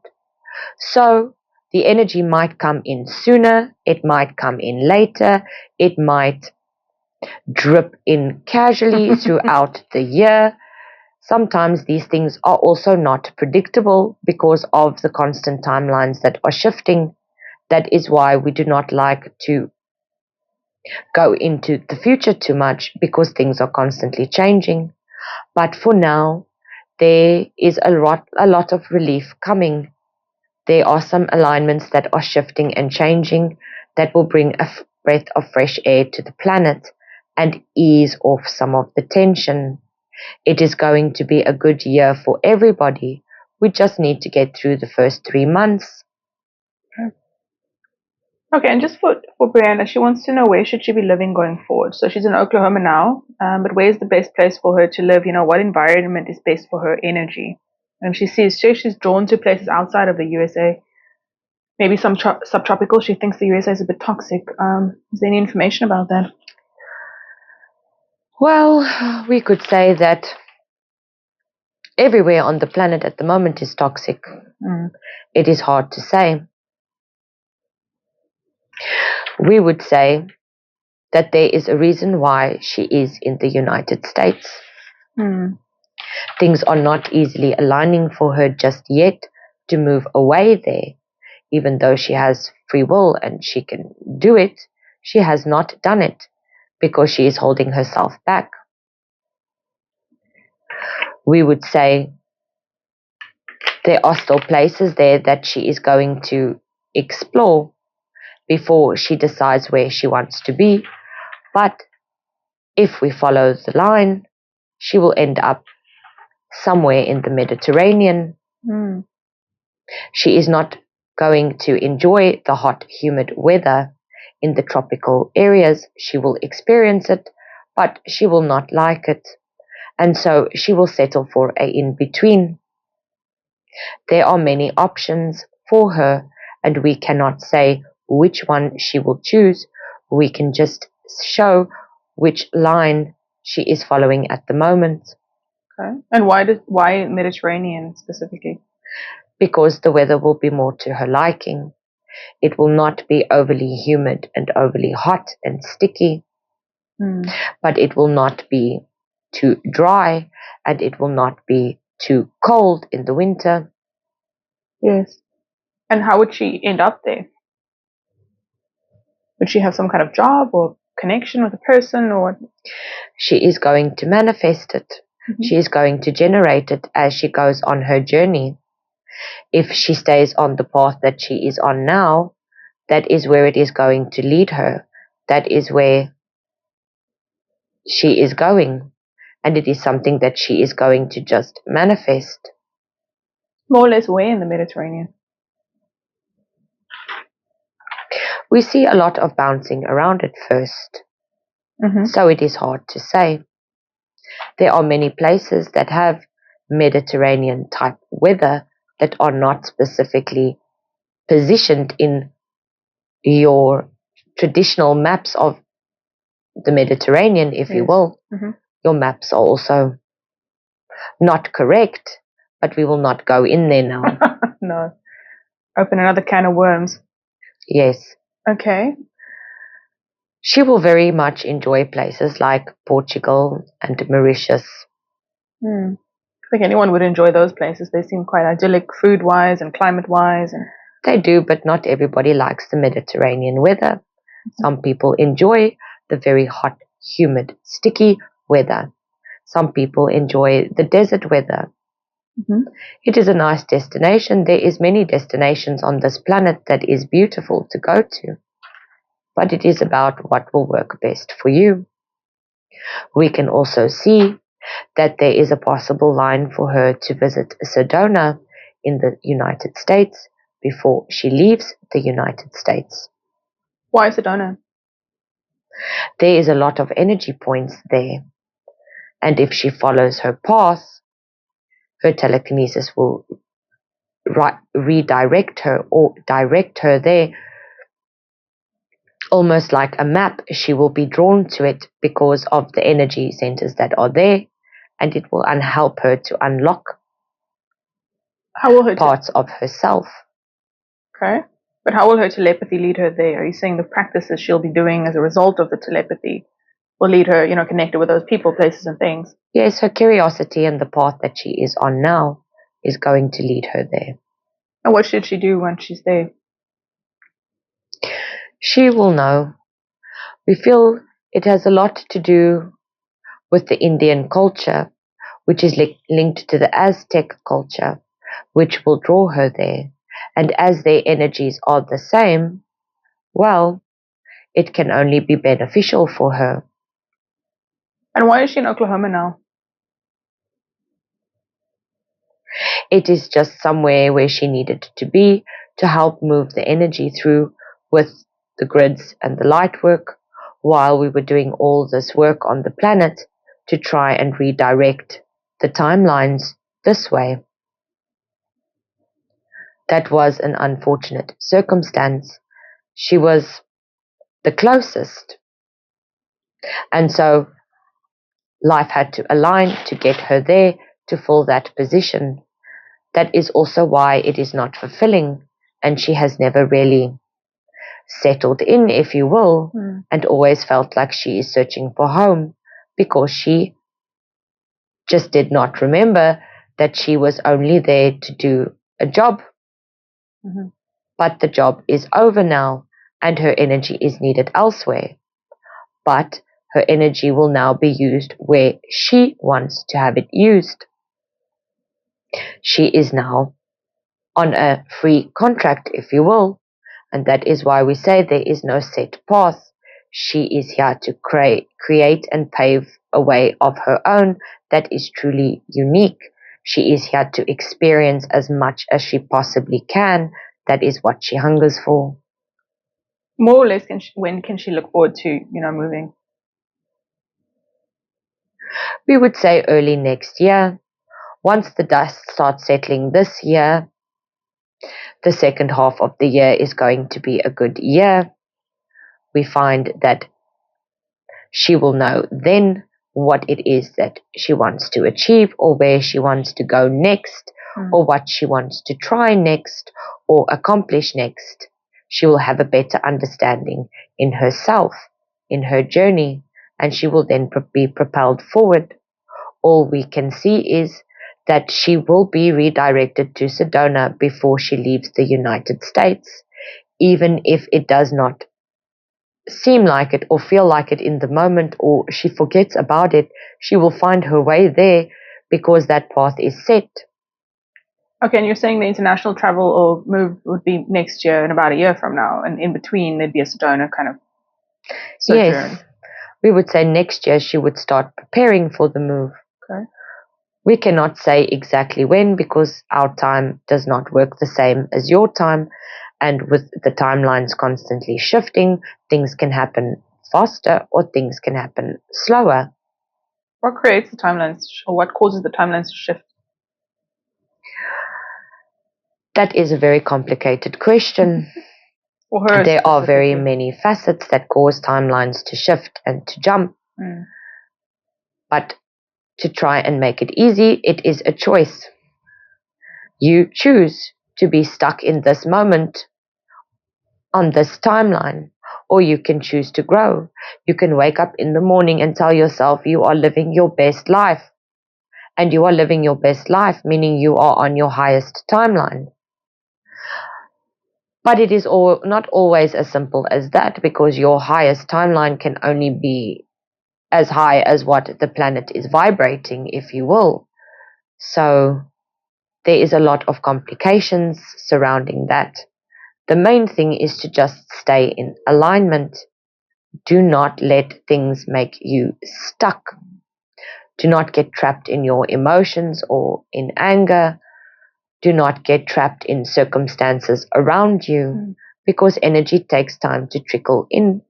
So the energy might come in sooner, it might come in later, it might drip in casually throughout the year. Sometimes these things are also not predictable because of the constant timelines that are shifting. That is why we do not like to go into the future too much, because things are constantly changing. But for now, there is a lot of relief coming. There are some alignments that are shifting and changing that will bring a breath of fresh air to the planet and ease off some of the tension. It is going to be a good year for everybody. We just need to get through the first 3 months. Okay, and just for Brianna, she wants to know where should she be living going forward. So she's in Oklahoma now, but where's the best place for her to live? You know, what environment is best for her energy? And she sees she's drawn to places outside of the USA. Maybe some subtropical. She thinks the USA is a bit toxic. Is there any information about that? Well, we could say that everywhere on the planet at the moment is toxic. It is hard to say. we would say that there is a reason why she is in the United States. Things are not easily aligning for her just yet to move away there. Even though she has free will and she can do it, she has not done it because she is holding herself back. We would say there are still places there that she is going to explore before she decides where she wants to be. But if we follow the line, she will end up somewhere in the Mediterranean. She is not going to enjoy the hot, humid weather in the tropical areas. She will experience it, but she will not like it. And so she will settle for a in-between. There are many options for her, and we cannot say which one she will choose. We can just show which line she is following at the moment. Okay. And why Mediterranean specifically? Because the weather will be more to her liking. It will not be overly humid and overly hot and sticky, but it will not be too dry, and it will not be too cold in the winter. Yes. And how would she end up there? Would she have some kind of job or connection with a person, or? She is going to manifest it. She is going to generate it as she goes on her journey. If she stays on the path that she is on now, that is where it is going to lead her. That is where she is going. And it is something that she is going to just manifest. More or less where in the Mediterranean? We see a lot of bouncing around at first. So it is hard to say. There are many places that have Mediterranean type weather that are not specifically positioned in your traditional maps of the Mediterranean, if you will. Your maps are also not correct, but we will not go in there now. No. Open another can of worms. Yes. Okay. She will very much enjoy places like Portugal and Mauritius. I think anyone would enjoy those places. They seem quite idyllic food-wise and climate-wise. They do, but not everybody likes the Mediterranean weather. Some people enjoy the very hot, humid, sticky weather. Some people enjoy the desert weather. It is a nice destination. There is many destinations on this planet that is beautiful to go to. But it is about what will work best for you. We can also see that there is a possible line for her to visit Sedona in the United States before she leaves the United States. Why Sedona? There is a lot of energy points there. And if she follows her path, her telekinesis will redirect her or direct her there. Almost like a map, she will be drawn to it because of the energy centers that are there, and it will help her to unlock parts of herself. Okay. But how will her telepathy lead her there? Are you saying the practices she'll be doing as a result of the telepathy will lead her, connected with those people, places, and things? Yes, her curiosity and the path that she is on now is going to lead her there. And what should she do once she's there? She will know. We feel it has a lot to do with the Indian culture, which is linked to the Aztec culture, which will draw her there. And as their energies are the same, well, it can only be beneficial for her. And why is she in Oklahoma now? It is just somewhere where she needed to be to help move the energy through with the grids and the light work while we were doing all this work on the planet to try and redirect the timelines this way. That was an unfortunate circumstance. She was the closest. And so life had to align to get her there to fill that position. That is also why it is not fulfilling, and she has never really settled in, if you will, and always felt like she is searching for home because she just did not remember that she was only there to do a job. But the job is over now and her energy is needed elsewhere. But her energy will now be used where she wants to have it used. She is now on a free contract, if you will, and that is why we say there is no set path. She is here to create and pave a way of her own that is truly unique. She is here to experience as much as she possibly can. That is what she hungers for. More or less, when can she look forward to, moving? We would say early next year. Once the dust starts settling this year, the second half of the year is going to be a good year. We find that she will know then what it is that she wants to achieve or where she wants to go next or what she wants to try next or accomplish next. She will have a better understanding in herself, in her journey, and she will then be propelled forward. All we can see is that she will be redirected to Sedona before she leaves the United States, even if it does not seem like it or feel like it in the moment, or she forgets about it. She will find her way there because that path is set. Okay, and you're saying the international travel or move would be next year and about a year from now, and in between there'd be a Sedona kind of sojourn. Yes, we would say next year she would start preparing for the move. Okay. We cannot say exactly when because our time does not work the same as your time, and with the timelines constantly shifting, things can happen faster or things can happen slower. What creates the timelines, or what causes the timelines to shift? That is a very complicated question. There are very many facets that cause timelines to shift and to jump. But to try and make it easy, it is a choice. You choose to be stuck in this moment on this timeline, or you can choose to grow. You can wake up in the morning and tell yourself you are living your best life. And you are living your best life, meaning you are on your highest timeline. But it is not always as simple as that, because your highest timeline can only be as high as what the planet is vibrating, if you will. So there is a lot of complications surrounding that. The main thing is to just stay in alignment. Do not let things make you stuck. Do not get trapped in your emotions or in anger. Do not get trapped in circumstances around you, because energy takes time to trickle in.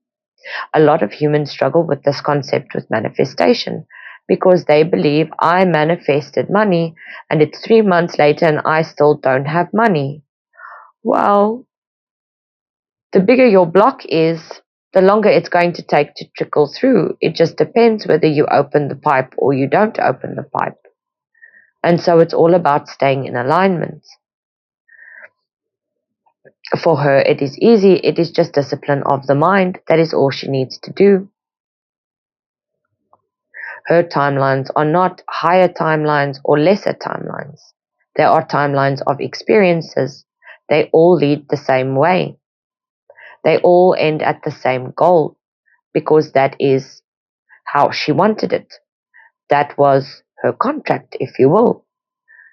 A lot of humans struggle with this concept with manifestation because they believe I manifested money and it's 3 months later and I still don't have money. Well, the bigger your block is, the longer it's going to take to trickle through. It just depends whether you open the pipe or you don't open the pipe. And so it's all about staying in alignment. For her, it is easy. It is just discipline of the mind. That is all she needs to do. Her timelines are not higher timelines or lesser timelines. They are timelines of experiences. They all lead the same way. They all end at the same goal, because that is how she wanted it. That was her contract, if you will.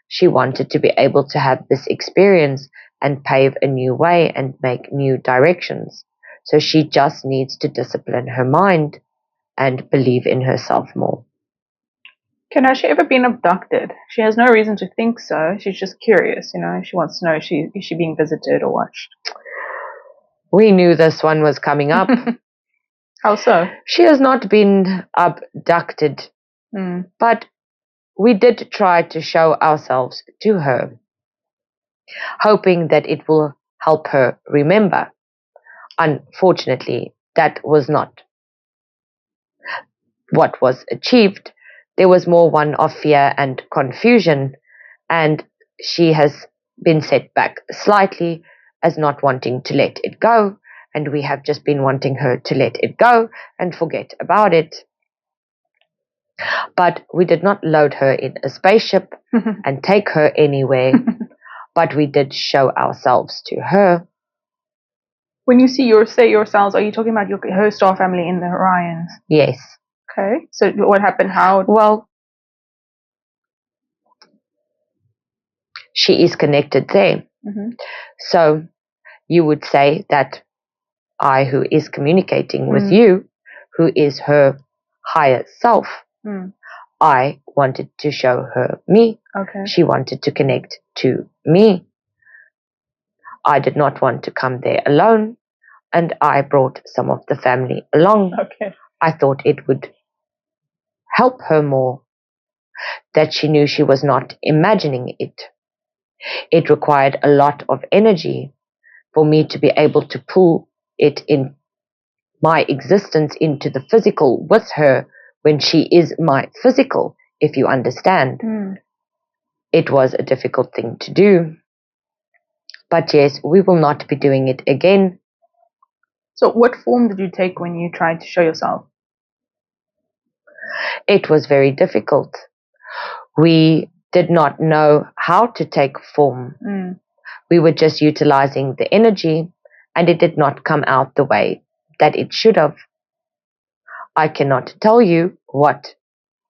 She wanted to be able to have this experience and pave a new way and make new directions. So she just needs to discipline her mind and believe in herself more. Has she ever been abducted? She has no reason to think so. She's just curious, She wants to know, is she being visited or watched? We knew this one was coming up. How so? She has not been abducted, but we did try to show ourselves to her, hoping that it will help her remember. Unfortunately, that was not what was achieved. There was more one of fear and confusion, and she has been set back slightly as not wanting to let it go, and we have just been wanting her to let it go and forget about it. But we did not load her in a spaceship and take her anywhere, but we did show ourselves to her. When you say yourselves, are you talking about her star family in the Orions? Yes. Okay. So what happened? How? Well, she is connected there. Mm-hmm. So you would say that I, who is communicating with you, who is her higher self, I wanted to show her me. Okay. She wanted to connect to me. I did not want to come there alone, and I brought some of the family along. Okay. I thought it would help her more, that she knew she was not imagining it. It required a lot of energy for me to be able to pull it in my existence into the physical with her when she is my physical, if you understand. It was a difficult thing to do. But yes, we will not be doing it again. So what form did you take when you tried to show yourself? It was very difficult. We did not know how to take form. We were just utilizing the energy, and it did not come out the way that it should have. I cannot tell you what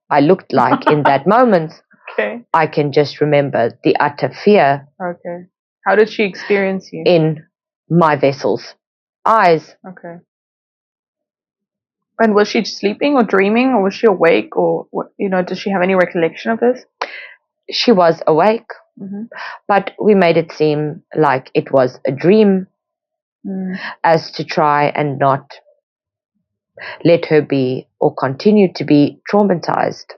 I looked like in that moment. Okay. I can just remember the utter fear. Okay. How did she experience you? In my vessel's eyes. Okay. And was she sleeping or dreaming, or was she awake, or what? Does she have any recollection of this? She was awake, but we made it seem like it was a dream, as to try and not let her be or continue to be traumatized.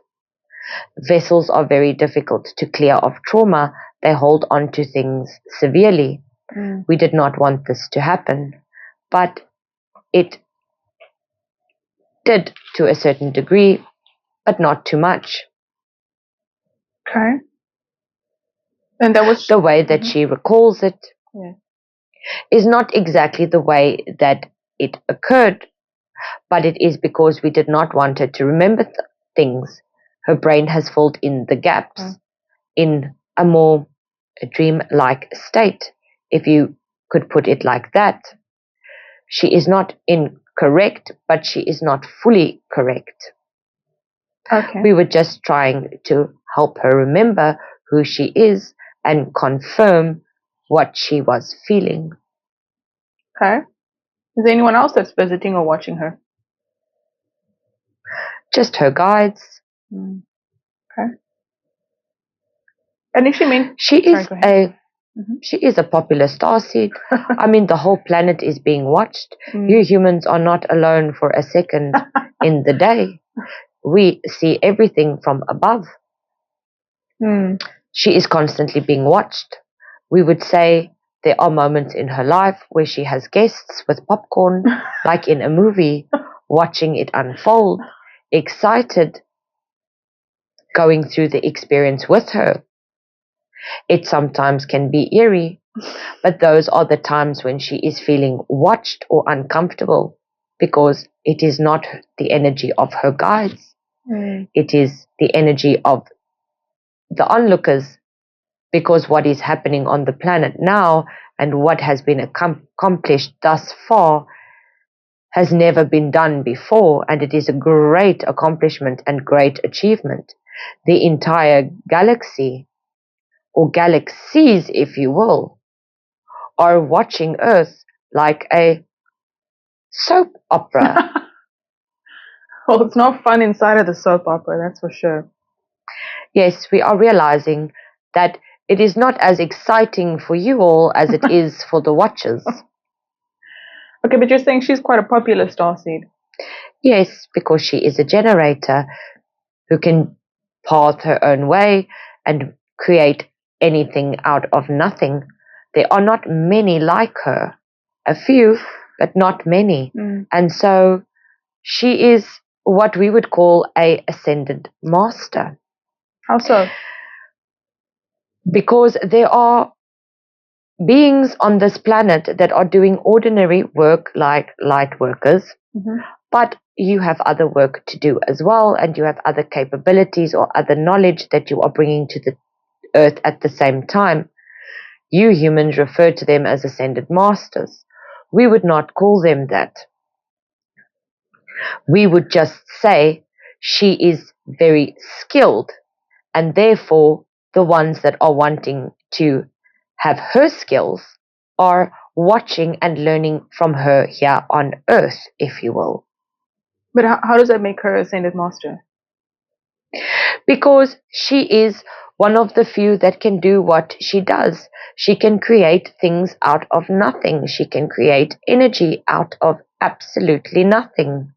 Vessels are very difficult to clear of trauma. They hold on to things severely. We did not want this to happen, but it did to a certain degree, but not too much. Okay. And that was the way that she recalls it. Is not exactly the way that it occurred, but it is because we did not want her to remember things. Her brain has filled in the gaps in a more dream-like state, if you could put it like that. She is not incorrect, but she is not fully correct. Okay. We were just trying to help her remember who she is and confirm what she was feeling. Okay. Is there anyone else that's visiting or watching her? Just her guides. Okay. And if she means she is a popular starseed. I mean, the whole planet is being watched. You humans are not alone for a second in the day. We see everything from above. She is constantly being watched. We would say there are moments in her life where she has guests with popcorn, like in a movie, watching it unfold, excited, going through the experience with her. It sometimes can be eerie, but those are the times when she is feeling watched or uncomfortable, because it is not the energy of her guides. It is the energy of the onlookers, because what is happening on the planet now and what has been accomplished thus far has never been done before, and it is a great accomplishment and great achievement. The entire galaxy, or galaxies if you will, are watching Earth like a soap opera. Well, it's not fun inside of the soap opera, that's for sure. Yes, we are realizing that it is not as exciting for you all as it is for the watchers. Okay, but you're saying she's quite a popular starseed. Yes, because she is a generator who can path her own way and create anything out of nothing. There are not many like her. A few, but not many. And so she is what we would call a ascended master. How so? Because there are beings on this planet that are doing ordinary work like light workers, but you have other work to do as well, and you have other capabilities or other knowledge that you are bringing to the earth at the same time. You humans refer to them as ascended masters. We would not call them that. We would just say she is very skilled, and therefore the ones that are wanting to have her skills are watching and learning from her here on earth, if you will. But how does that make her ascended master? Because she is one of the few that can do what she does. She can create things out of nothing. She can create energy out of absolutely nothing.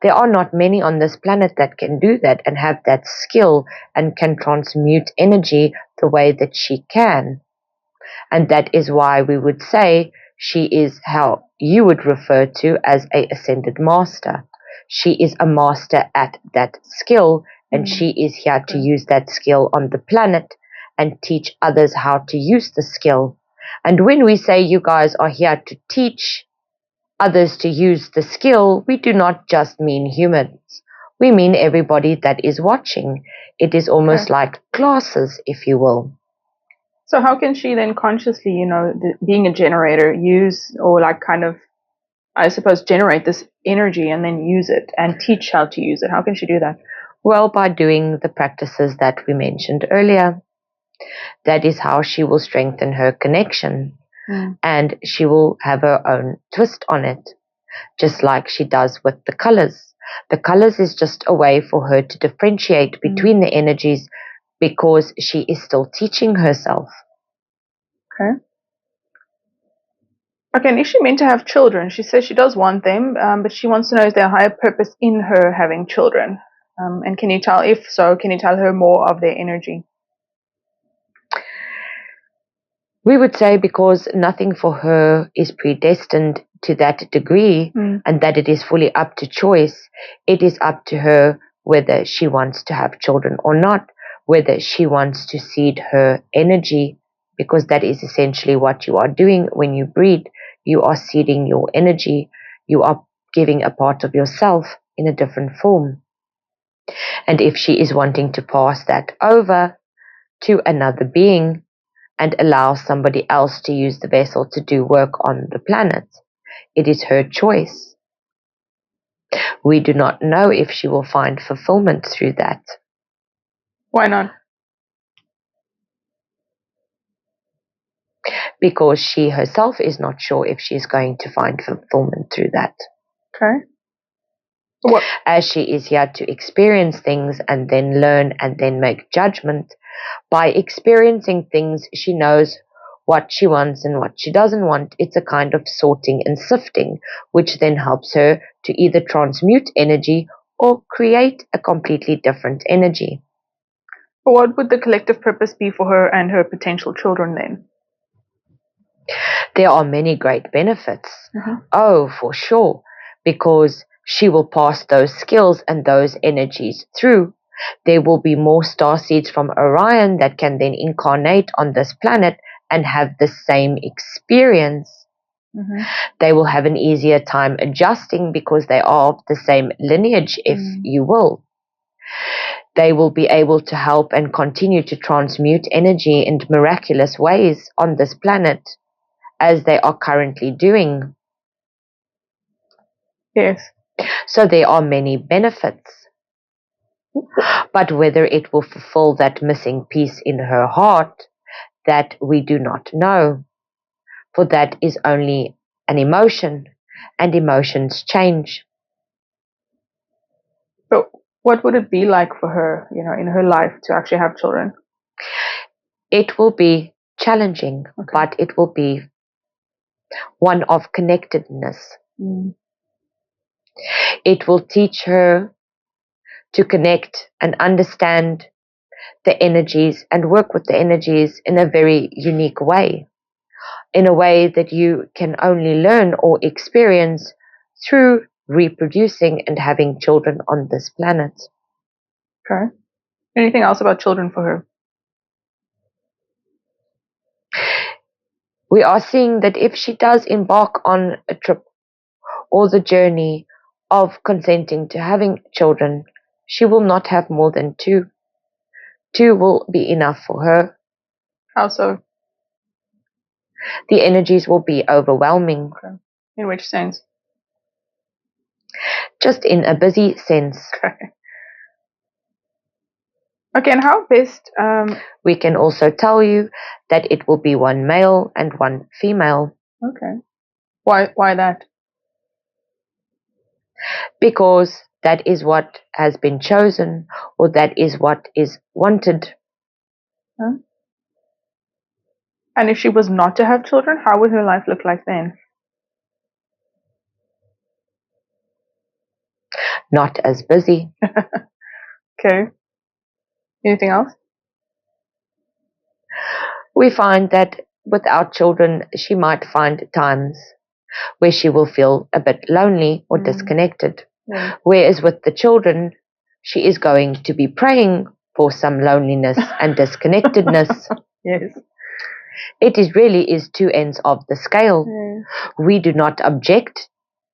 There are not many on this planet that can do that and have that skill and can transmute energy the way that she can. And that is why we would say she is how you would refer to as a ascended master. She is a master at that skill, and she is here to use that skill on the planet and teach others how to use the skill. And when we say you guys are here to teach others to use the skill, we do not just mean humans. We mean everybody that is watching. It is almost like classes, if you will. So how can she then consciously, being a generator, use or I suppose, generate this energy and then use it and teach how to use it? How can she do that? Well, by doing the practices that we mentioned earlier. That is how she will strengthen her connection. And she will have her own twist on it, just like she does with the colors. The colors is just a way for her to differentiate between the energies because she is still teaching herself. Okay. And is she meant to have children? She says she does want them, but she wants to know is there a higher purpose in her having children? And can you tell, if so, can you tell her more of their energy? We would say because nothing for her is predestined to that degree and that it is fully up to choice. It is up to her whether she wants to have children or not, whether she wants to seed her energy, because that is essentially what you are doing when you breed. You are seeding your energy. You are giving a part of yourself in a different form. And if she is wanting to pass that over to another being, and allow somebody else to use the vessel to do work on the planet, it is her choice. We do not know if she will find fulfillment through that. Why not? Because she herself is not sure if she is going to find fulfillment through that. Okay. As she is here to experience things and then learn and then make judgment, by experiencing things, she knows what she wants and what she doesn't want. It's a kind of sorting and sifting, which then helps her to either transmute energy or create a completely different energy. But what would the collective purpose be for her and her potential children then? There are many great benefits. Oh, for sure, because she will pass those skills and those energies through. There will be more starseeds from Orion that can then incarnate on this planet and have the same experience. They will have an easier time adjusting because they are of the same lineage, if you will. They will be able to help and continue to transmute energy in miraculous ways on this planet, as they are currently doing. Yes. So there are many benefits. But whether it will fulfill that missing piece in her heart, that we do not know. For that is only an emotion, and emotions change. So what would it be like for her, in her life to actually have children? It will be challenging, but it will be one of connectedness. It will teach her to connect and understand the energies and work with the energies in a very unique way, in a way that you can only learn or experience through reproducing and having children on this planet. Okay. Anything else about children for her? We are seeing that if she does embark on a trip or the journey of consenting to having children, she will not have more than 2. 2 will be enough for her. How so? The energies will be overwhelming. Okay. In which sense? Just in a busy sense. Okay. Okay, and how best... We can also tell you that it will be 1 male and 1 female. Okay. Why that? Because that is what has been chosen, or that is what is wanted. Huh? And if she was not to have children, how would her life look like then? Not as busy. Okay. Anything else? We find that without children, she might find times where she will feel a bit lonely or disconnected. Yeah. Whereas with the children, she is going to be praying for some loneliness and disconnectedness. Yes. It really is 2 ends of the scale. Yeah. We do not object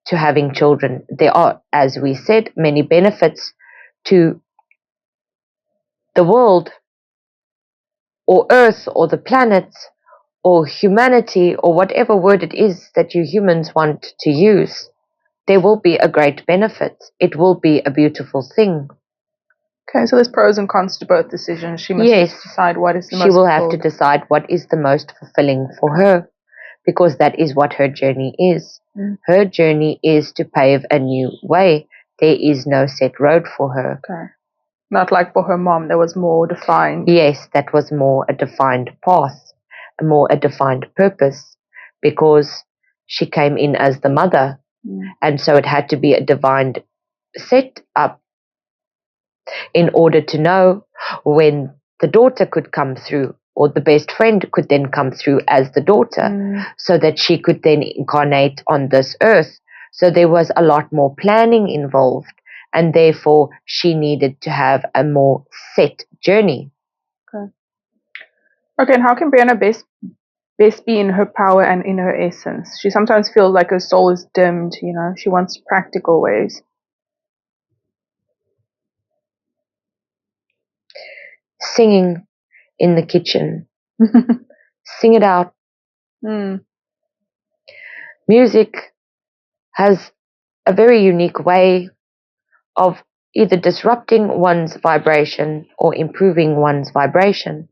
to having children. There are, as we said, many benefits to the world or Earth or the planet or humanity or whatever word it is that you humans want to use. There will be a great benefit. It will be a beautiful thing. Okay, so there's pros and cons to both decisions. She must decide what is the most She will have to decide what is the most fulfilling for her, because that is what her journey is. Her journey is to pave a new way. There is no set road for her. Okay. Not like for her mom, that was more defined. Yes, that was more a defined path, more a defined purpose, because she came in as the mother, and so it had to be a divine set up in order to know when the daughter could come through, or the best friend could then come through as the daughter, so that she could then incarnate on this earth. So there was a lot more planning involved, and therefore she needed to have a more set journey. Okay, and how can Brianna best be in her power and in her essence? She sometimes feels like her soul is dimmed, she wants practical ways. Singing in the kitchen. Sing it out. Music has a very unique way of either disrupting one's vibration or improving one's vibration.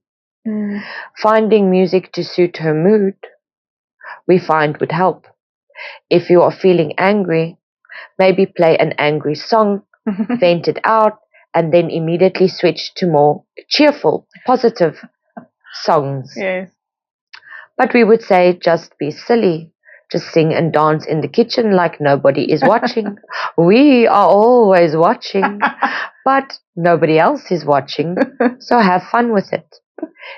Finding music to suit her mood, we find would help. If you are feeling angry, maybe play an angry song, vent it out, and then immediately switch to more cheerful, positive songs. Yes. But we would say just be silly. Just sing and dance in the kitchen like nobody is watching. We are always watching, but nobody else is watching. So have fun with it.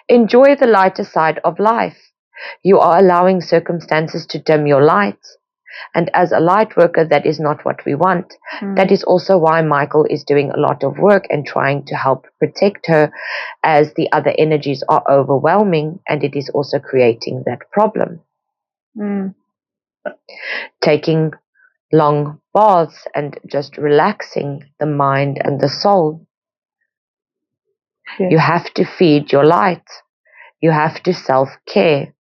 Enjoy the lighter side of life. You are allowing circumstances to dim your light. And as a light worker, that is not what we want. That is also why Michael is doing a lot of work and trying to help protect her, as the other energies are overwhelming, and it is also creating that problem. Taking long baths and just relaxing the mind and the soul. You have to feed your light. You have to self-care.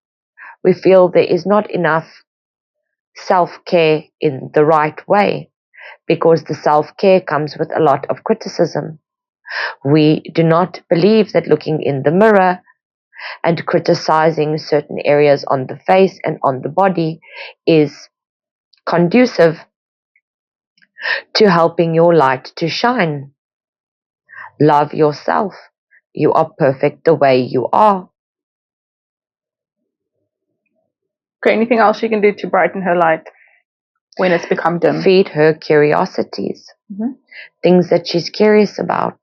We feel there is not enough self-care in the right way, because the self-care comes with a lot of criticism. We do not believe that looking in the mirror and criticizing certain areas on the face and on the body is conducive to helping your light to shine. Love yourself. You are perfect the way you are. Okay, anything else she can do to brighten her light when it's become dim? Feed her curiosities. Things that she's curious about,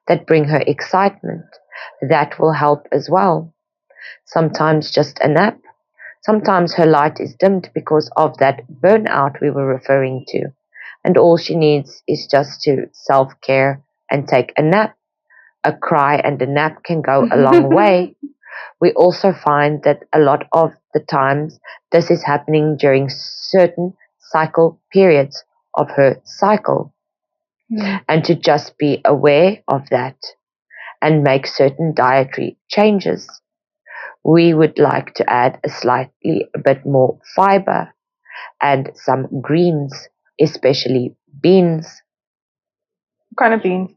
that bring her excitement. That will help as well. Sometimes just a nap. Sometimes her light is dimmed because of that burnout we were referring to. And all she needs is just to self-care and take a nap. A cry and a nap can go a long way. We also find that a lot of the times this is happening during certain cycle periods of her cycle. And to just be aware of that and make certain dietary changes. We would like to add a bit more fiber and some greens, especially beans. What kind of beans?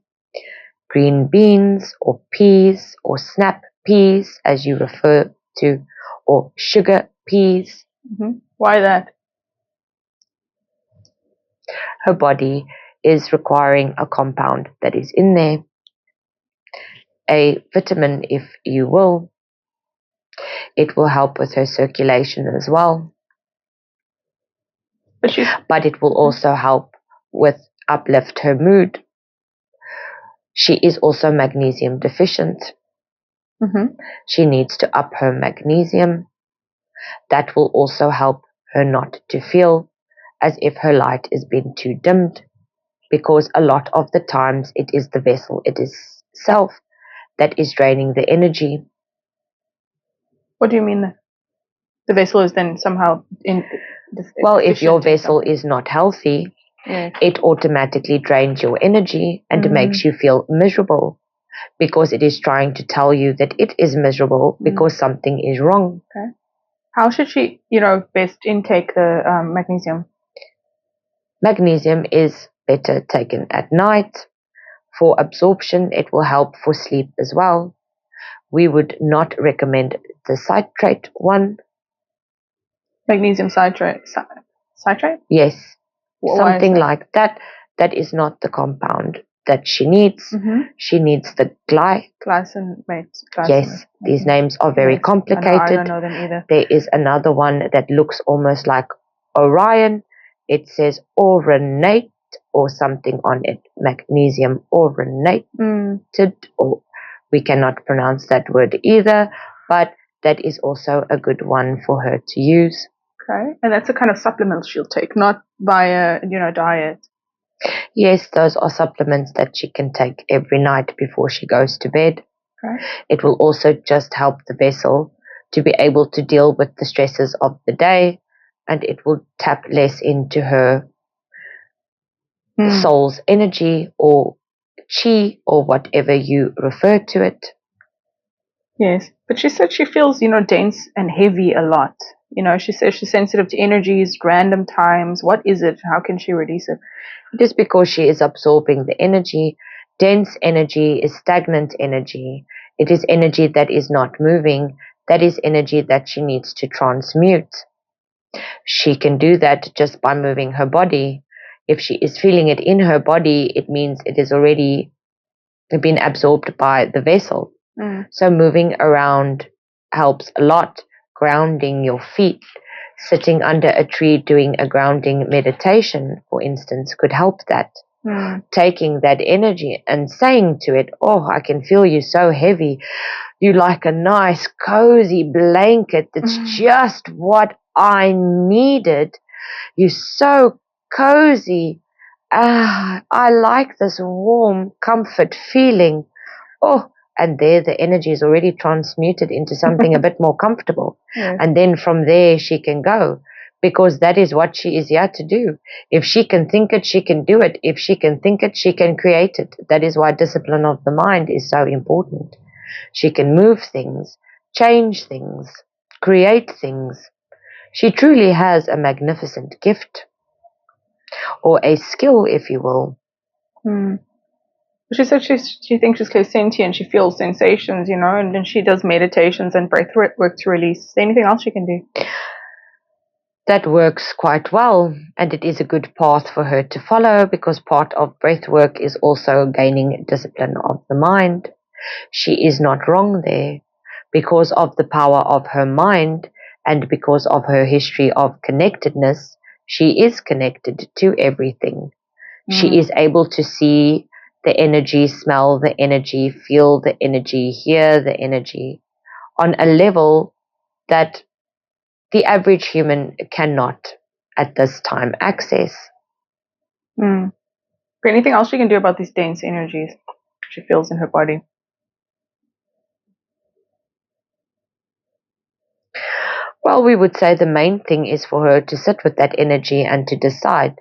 Green beans or peas or snap peas as you refer to, or sugar peas. Why that? Her body is requiring a compound that is in there, a vitamin if you will. It will help with her circulation as well. But it will also help with uplift her mood. She is also magnesium deficient. She needs to up her magnesium. That will also help her not to feel as if her light is being too dimmed, because a lot of the times it is the vessel, it is self that is draining the energy. What do you mean? The vessel is then somehow well, if your vessel is not healthy, it automatically drains your energy and makes you feel miserable, because it is trying to tell you that it is miserable because something is wrong. Okay. How should she, best intake the magnesium? Magnesium is better taken at night. For absorption, it will help for sleep as well. We would not recommend the citrate one. Magnesium citrate? Citrate? Yes. Why something like that. That is not the compound that she needs. She needs the glycinate. Yes, these names are very complicated. I don't know them either. There is another one that looks almost like Orion. It says originates or something on it. Magnesium originated, or we cannot pronounce that word either, but that is also a good one for her to use. Okay, and that's a kind of supplement she'll take, not via, diet. Yes, those are supplements that she can take every night before she goes to bed. Okay. It will also just help the vessel to be able to deal with the stresses of the day, and it will tap less into her soul's energy or chi or whatever you refer to it. Yes, but she said she feels, dense and heavy a lot. She says she's sensitive to energies, random times. What is it? How can she release it? It is because she is absorbing the energy. Dense energy is stagnant energy. It is energy that is not moving. That is energy that she needs to transmute. She can do that just by moving her body. If she is feeling it in her body, it means it is already been absorbed by the vessel. So moving around helps a lot. Grounding your feet, sitting under a tree doing a grounding meditation, for instance, could help that. Taking that energy and saying to it, oh, I can feel you so heavy. You like a nice cozy blanket. That's just what I needed. You're so cozy. I like this warm comfort feeling. Oh, and there the energy is already transmuted into something a bit more comfortable. Yes. And then from there she can go, because that is what she is here to do. If she can think it, she can do it. If she can think it, she can create it. That is why discipline of the mind is so important. She can move things, change things, create things. She truly has a magnificent gift, or a skill, if you will. She said she thinks she's clairsentient. She feels sensations, and then she does meditations and breath work to release. Is there anything else she can do? That works quite well, and it is a good path for her to follow, because part of breath work is also gaining discipline of the mind. She is not wrong there. Because of the power of her mind and because of her history of connectedness, she is connected to everything. She is able to see the energy, smell the energy, feel the energy, hear the energy on a level that the average human cannot at this time access. Anything else she can do about these dense energies she feels in her body? Well, we would say the main thing is for her to sit with that energy and to decide,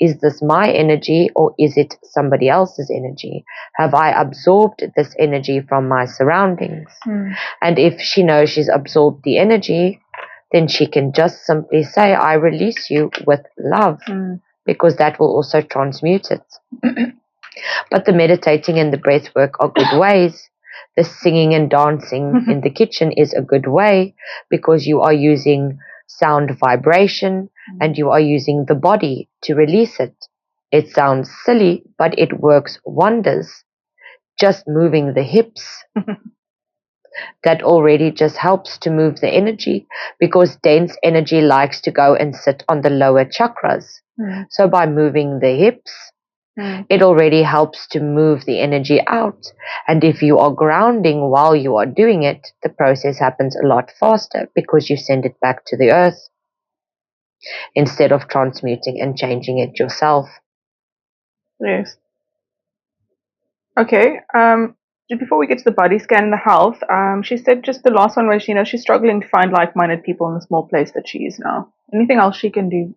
is this my energy or is it somebody else's energy? Have I absorbed this energy from my surroundings? And if she knows she's absorbed the energy, then she can just simply say, I release you with love, because that will also transmute it. But the meditating and the breath work are good ways. The singing and dancing in the kitchen is a good way, because you are using sound vibration and you are using the body to release it. It sounds silly, but it works wonders. Just moving the hips, that already just helps to move the energy, because dense energy likes to go and sit on the lower chakras. So by moving the hips, it already helps to move the energy out. And if you are grounding while you are doing it, the process happens a lot faster, because you send it back to the earth instead of transmuting and changing it yourself. Yes. Okay. Just before we get to the body scan and the health, she said just the last one was, she's struggling to find like-minded people in the small place that she is now. Anything else she can do?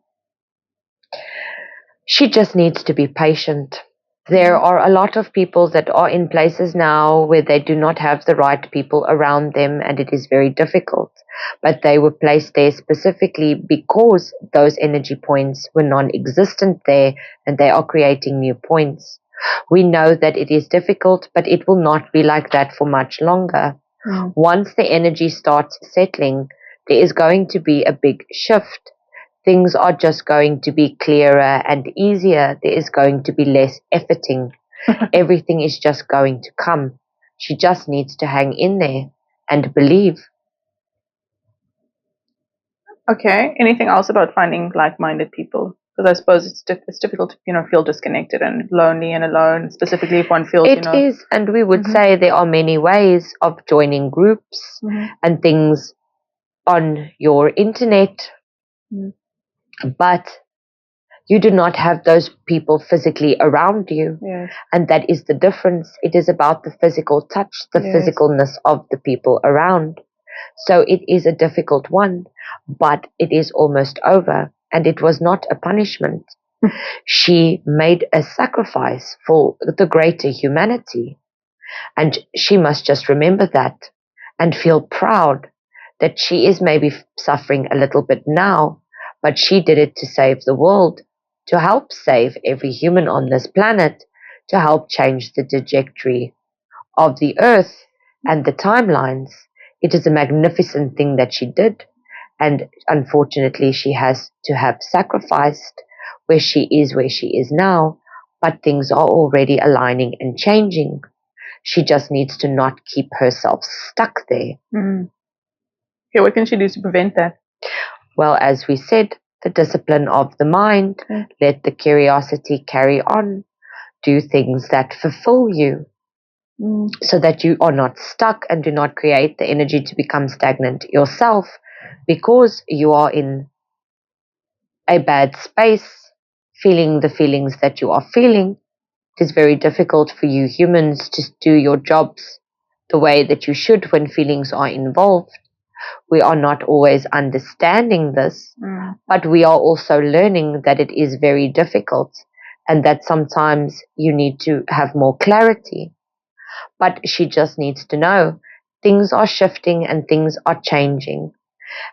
She just needs to be patient. There are a lot of people that are in places now where they do not have the right people around them, and it is very difficult. But they were placed there specifically because those energy points were non-existent there, and they are creating new points. We know that it is difficult, but it will not be like that for much longer. Once the energy starts settling, there is going to be a big shift. Things are just going to be clearer and easier. There is going to be less efforting. Everything is just going to come. She just needs to hang in there and believe. Okay. Anything else about finding like-minded people? Because I suppose it's difficult to feel disconnected and lonely and alone, specifically if one feels It is, and we would Mhm. say there are many ways of joining groups and things on your internet, but you do not have those people physically around you. Yes. And that is the difference. It is about the physical touch, the Yes. physicalness of the people around. So it is a difficult one, but it is almost over. And it was not a punishment. She made a sacrifice for the greater humanity. And she must just remember that and feel proud that she is maybe suffering a little bit now, but she did it to save the world, to help save every human on this planet, to help change the trajectory of the earth and the timelines. It is a magnificent thing that she did. And unfortunately, she has to have sacrificed where she is now, but things are already aligning and changing. She just needs to not keep herself stuck there. Okay, what can she do to prevent that? Well, as we said, the discipline of the mind, let the curiosity carry on, do things that fulfill you, so that you are not stuck and do not create the energy to become stagnant yourself, because you are in a bad space, feeling the feelings that you are feeling. It is very difficult for you humans to do your jobs the way that you should when feelings are involved. We are not always understanding this, but we are also learning that it is very difficult and that sometimes you need to have more clarity. But she just needs to know things are shifting and things are changing,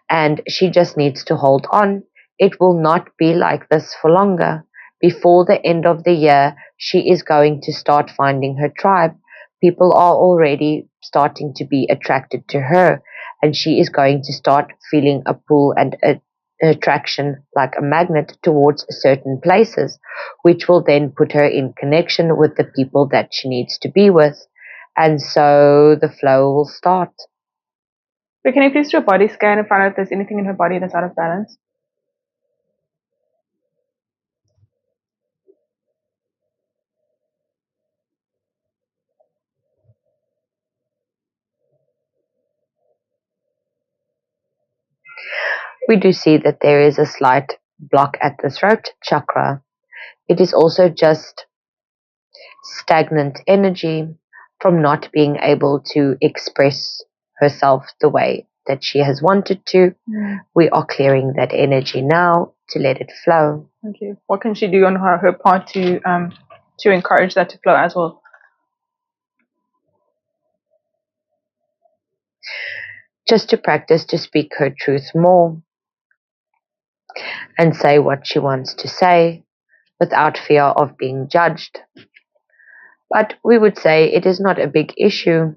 and she just needs to hold on. It will not be like this for longer. Before the end of the year, she is going to start finding her tribe. People are already starting to be attracted to her, and she is going to start feeling a pull and an attraction like a magnet towards certain places, which will then put her in connection with the people that she needs to be with. And so the flow will start. So can you please do a body scan and find out if there's anything in her body that's out of balance? We do see that there is a slight block at the throat chakra. It is also just stagnant energy from not being able to express herself the way that she has wanted to. We are clearing that energy now to let it flow. Thank you. What can she do on her part to encourage that to flow as well? Just to practice to speak her truth more and say what she wants to say without fear of being judged. But we would say it is not a big issue.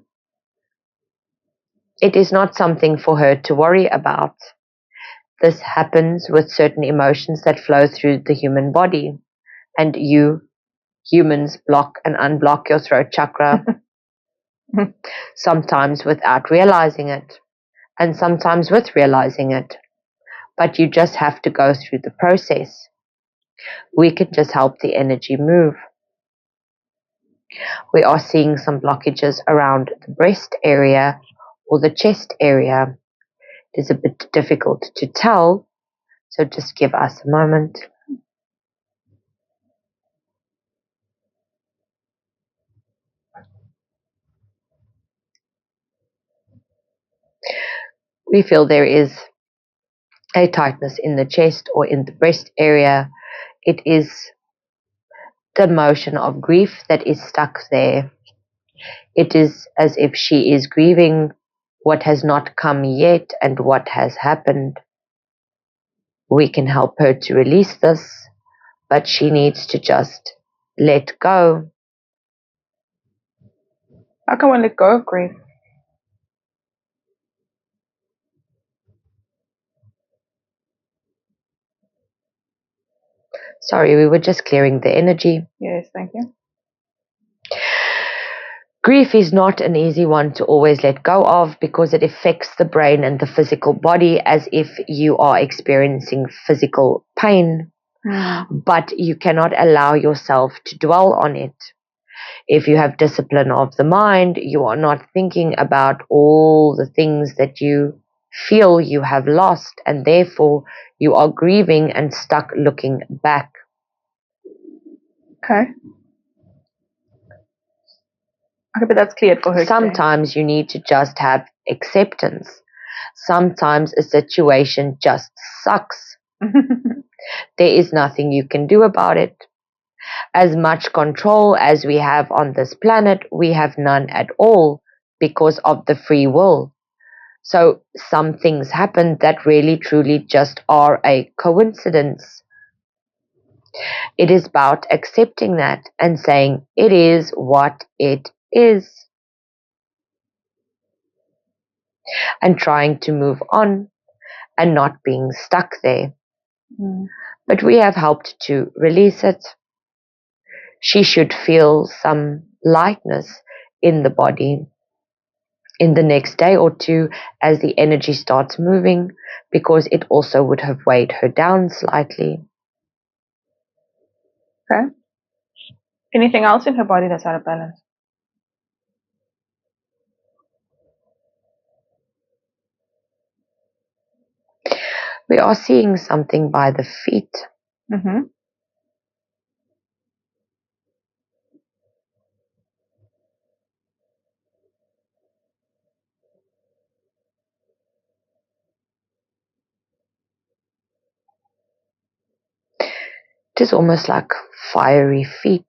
It is not something for her to worry about. This happens with certain emotions that flow through the human body, and you humans block and unblock your throat chakra, sometimes without realizing it, and sometimes with realizing it. But you just have to go through the process. We can just help the energy move. We are seeing some blockages around the breast area or the chest area. It is a bit difficult to tell, so just give us a moment. We feel there is a tightness in the chest or in the breast area. It is the emotion of grief that is stuck there. It is as if she is grieving what has not come yet and what has happened. We can help her to release this, but she needs to just let go. How can one let go of grief? Sorry, we were just clearing the energy. Yes, thank you. Grief is not an easy one to always let go of because it affects the brain and the physical body as if you are experiencing physical pain. But you cannot allow yourself to dwell on it. If you have discipline of the mind, you are not thinking about all the things that you feel you have lost, and therefore you are grieving and stuck looking back. Okay. Okay, but that's cleared for her. Sometimes you need to just have acceptance. Sometimes a situation just sucks. There is nothing you can do about it. As much control as we have on this planet, we have none at all because of the free will. So some things happen that really truly just are a coincidence. It is about accepting that and saying it is what it is. And trying to move on and not being stuck there. But we have helped to release it. She should feel some lightness in the body in the next day or two as the energy starts moving, because it also would have weighed her down slightly. Okay. Anything else in her body that's out of balance? We are seeing something by the feet. It is almost like fiery feet.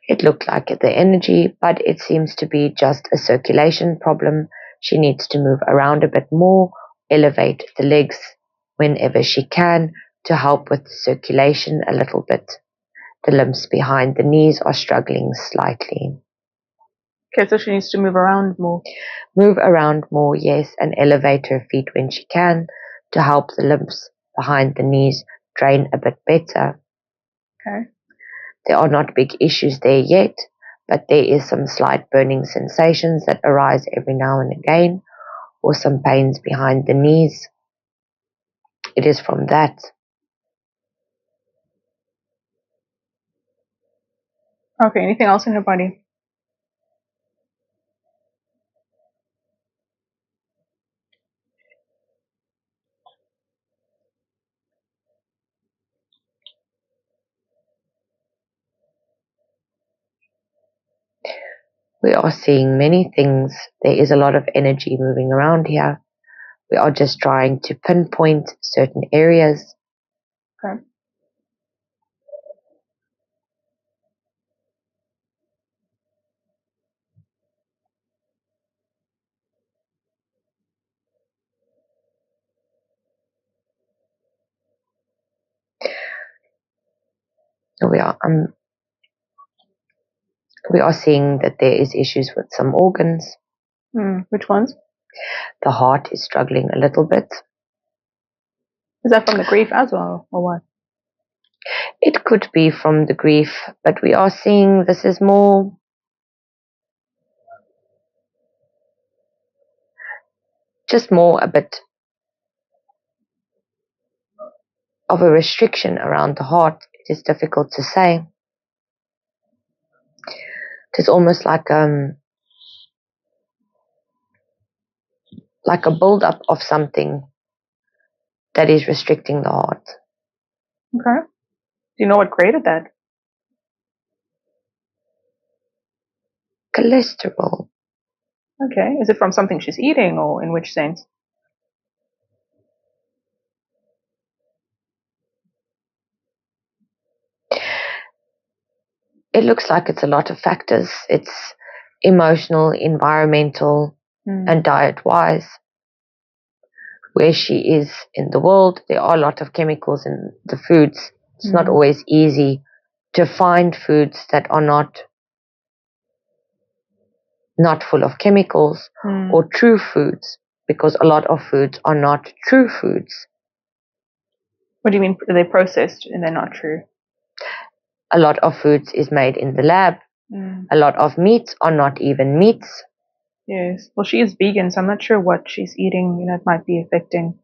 It looked like the energy, but it seems to be just a circulation problem. She needs to move around a bit more, elevate the legs whenever she can to help with circulation a little bit. The limbs behind the knees are struggling slightly. Okay, so she needs to move around more. Move around more, yes, and elevate her feet when she can to help the limbs behind the knees drain a bit better. Okay. There are not big issues there yet, but there is some slight burning sensations that arise every now and again, or some pains behind the knees. It is from that. Okay, anything else in her body? We are seeing many things. There is a lot of energy moving around here. We are just trying to pinpoint certain areas. Okay. We are seeing that there is issues with some organs. Which ones? The heart is struggling a little bit. Is that from the grief as well, or what? It could be from the grief, but we are seeing this is more a bit of a restriction around the heart. It is difficult to say. It is almost like a build-up of something that is restricting the heart. Okay. Do you know what created that? Cholesterol. Okay. Is it from something she's eating, or in which sense? It looks like it's a lot of factors. It's emotional, environmental, and diet-wise. Where she is in the world, there are a lot of chemicals in the foods. It's not always easy to find foods that are not full of chemicals or true foods, because a lot of foods are not true foods. What do you mean? They're processed and they're not true? A lot of foods is made in the lab. A lot of meats are not even meats. Yes. Well, she is vegan, so I'm not sure what she's eating, it might be affecting.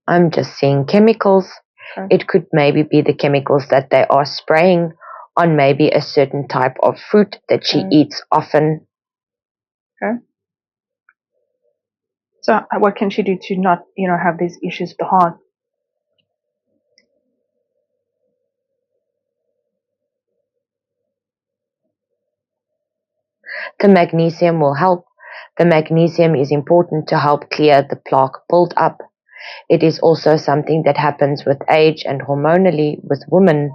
I'm just seeing chemicals. Okay. It could maybe be the chemicals that they are spraying on maybe a certain type of fruit that she eats often. Okay. So what can she do to not, have these issues with the heart? The magnesium will help. The magnesium is important to help clear the plaque build up. It is also something that happens with age and hormonally with women.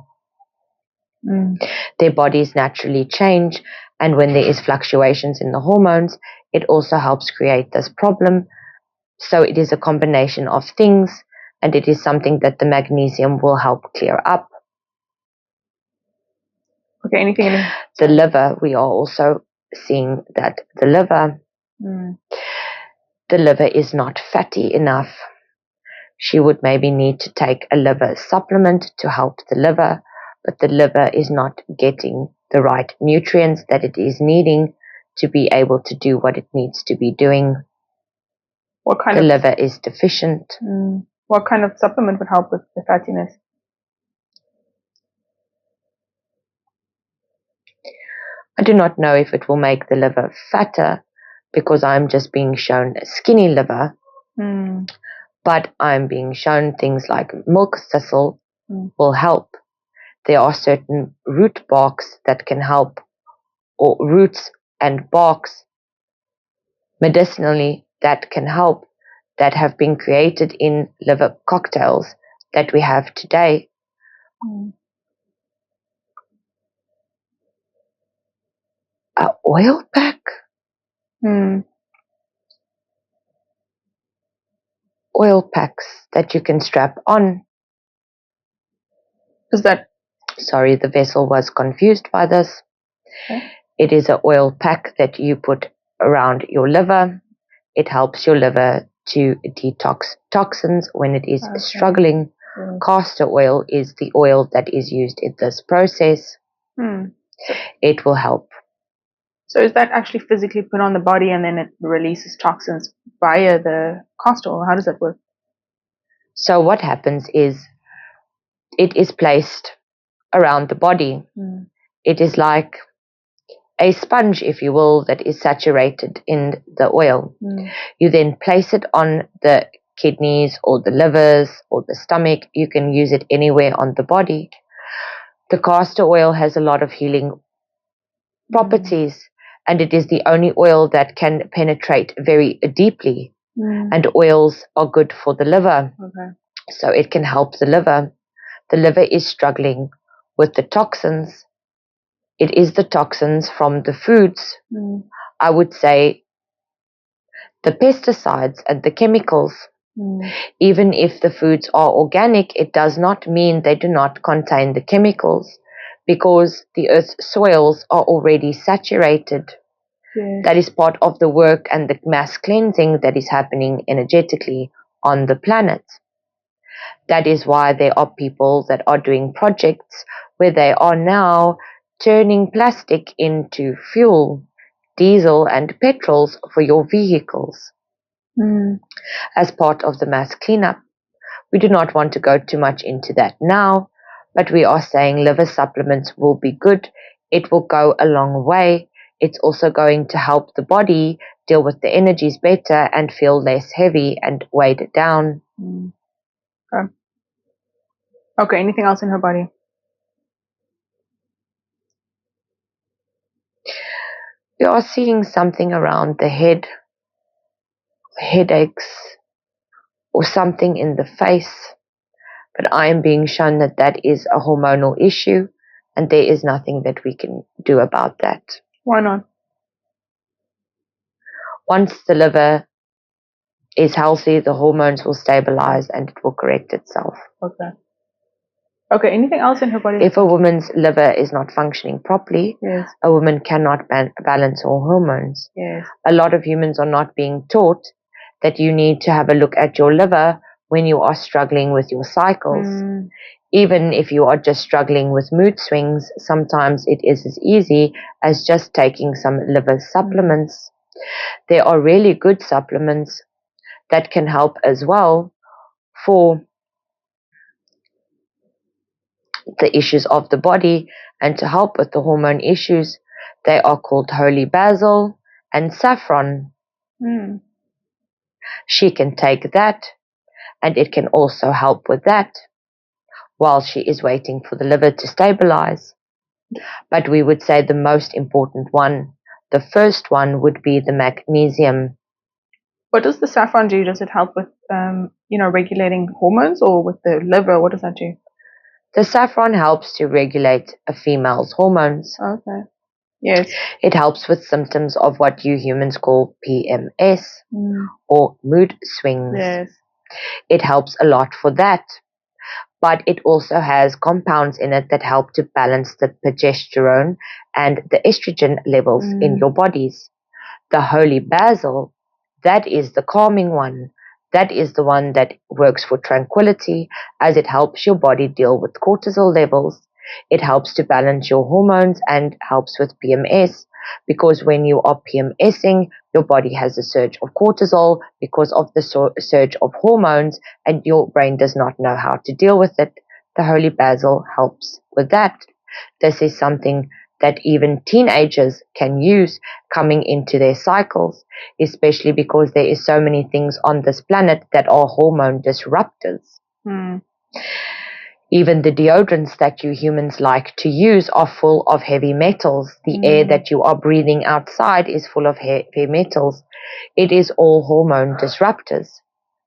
Their bodies naturally change, and when there is fluctuations in the hormones, it also helps create this problem. So it is a combination of things, and it is something that the magnesium will help clear up. Okay, anything in the liver, we are also seeing that the liver is not fatty enough. She would maybe need to take a liver supplement to help the liver, but the liver is not getting the right nutrients that it is needing to be able to do what it needs to be doing. The liver is deficient. What kind of supplement would help with the fattiness? I do not know if it will make the liver fatter, because I'm just being shown a skinny liver. But I'm being shown things like milk thistle will help. There are certain root barks that can help, or roots and barks medicinally that can help, that have been created in liver cocktails that we have today. An oil pack? Oil packs that you can strap on. Is that? Sorry, the vessel was confused by this. Okay. It is an oil pack that you put around your liver. It helps your liver to detox toxins when it is struggling. Castor oil is the oil that is used in this process. It will help. So is that actually physically put on the body and then it releases toxins via the castor oil? How does that work? So what happens is it is placed around the body. It is like a sponge, if you will, that is saturated in the oil. You then place it on the kidneys or the livers or the stomach. You can use it anywhere on the body. The castor oil has a lot of healing properties, and it is the only oil that can penetrate very deeply. And oils are good for the liver. So it can help the liver. The liver is struggling with the toxins. It is the toxins from the foods. I would say the pesticides and the chemicals. Even if the foods are organic, it does not mean they do not contain the chemicals, because the earth's soils are already saturated. That is part of the work and the mass cleansing that is happening energetically on the planet. That is why there are people that are doing projects where they are now turning plastic into fuel, diesel and petrols for your vehicles as part of the mass cleanup. We do not want to go too much into that now, but we are saying liver supplements will be good. It will go a long way. It's also going to help the body deal with the energies better and feel less heavy and weighed down. Okay, anything else in her body? We are seeing something around the head, headaches, or something in the face. But I am being shown that that is a hormonal issue, and there is nothing that we can do about that. Why not? Once the liver is healthy, the hormones will stabilize and it will correct itself. Okay, anything else in her body? If a woman's liver is not functioning properly, a woman cannot balance her hormones. A lot of humans are not being taught that you need to have a look at your liver when you are struggling with your cycles. Even if you are just struggling with mood swings, sometimes it is as easy as just taking some liver supplements. There are really good supplements that can help as well for the issues of the body and to help with the hormone issues. They are called holy basil and saffron. She can take that, and it can also help with that while she is waiting for the liver to stabilize. But we would say the most important one, the first one, would be the magnesium. What does the saffron do? Does it help with, regulating hormones, or with the liver? What does that do? The saffron helps to regulate a female's hormones. Okay. Yes. It helps with symptoms of what you humans call PMS or mood swings. Yes. It helps a lot for that. But it also has compounds in it that help to balance the progesterone and the estrogen levels in your bodies. The holy basil, that is the calming one. That is the one that works for tranquility, as it helps your body deal with cortisol levels. It helps to balance your hormones and helps with PMS, because when you are PMSing, your body has a surge of cortisol because of the surge of hormones, and your brain does not know how to deal with it. The holy basil helps with that. This is something that even teenagers can use coming into their cycles, especially because there is so many things on this planet that are hormone disruptors. Even the deodorants that you humans like to use are full of heavy metals. The air that you are breathing outside is full of heavy metals. It is all hormone disruptors.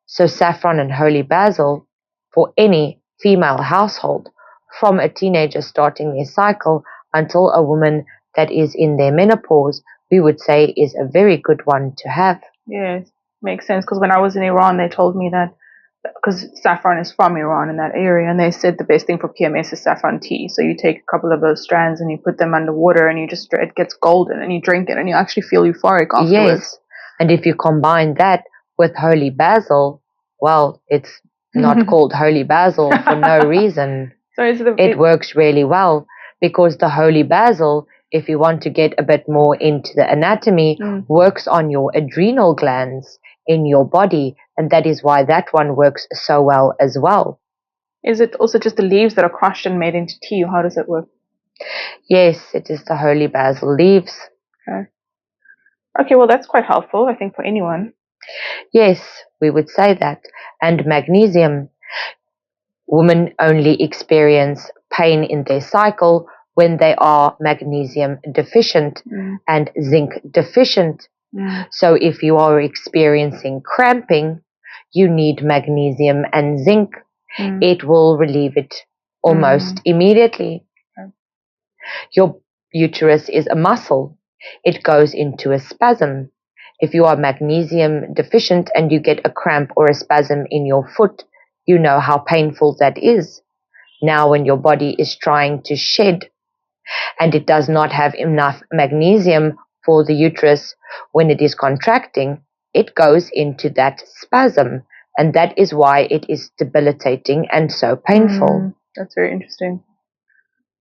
So saffron and holy basil for any female household, from a teenager starting their cycle until a woman that is in their menopause, we would say is a very good one to have. Yes, makes sense, because when I was in Iran, they told me that, because saffron is from Iran in that area, and they said the best thing for PMS is saffron tea. So you take a couple of those strands and you put them under water, and it gets golden, and you drink it and you actually feel euphoric afterwards. Yes, and if you combine that with holy basil, well, it's not called holy basil for no reason. So it works really well, because the holy basil, if you want to get a bit more into the anatomy, works on your adrenal glands in your body, and that is why that one works so well as well. Is it also just the leaves that are crushed and made into tea, or how does it work? Yes, it is the holy basil leaves. Okay, well, that's quite helpful, I think, for anyone. Yes, we would say that. and magnesium. Women only experience pain in their cycle when they are magnesium deficient and zinc deficient. So if you are experiencing cramping, you need magnesium and zinc. It will relieve it almost immediately. Your uterus is a muscle. It goes into a spasm. If you are magnesium deficient and you get a cramp or a spasm in your foot, you know how painful that is. Now when your body is trying to shed and it does not have enough magnesium for the uterus when it is contracting, it goes into that spasm, and that is why it is debilitating and so painful. That's very interesting.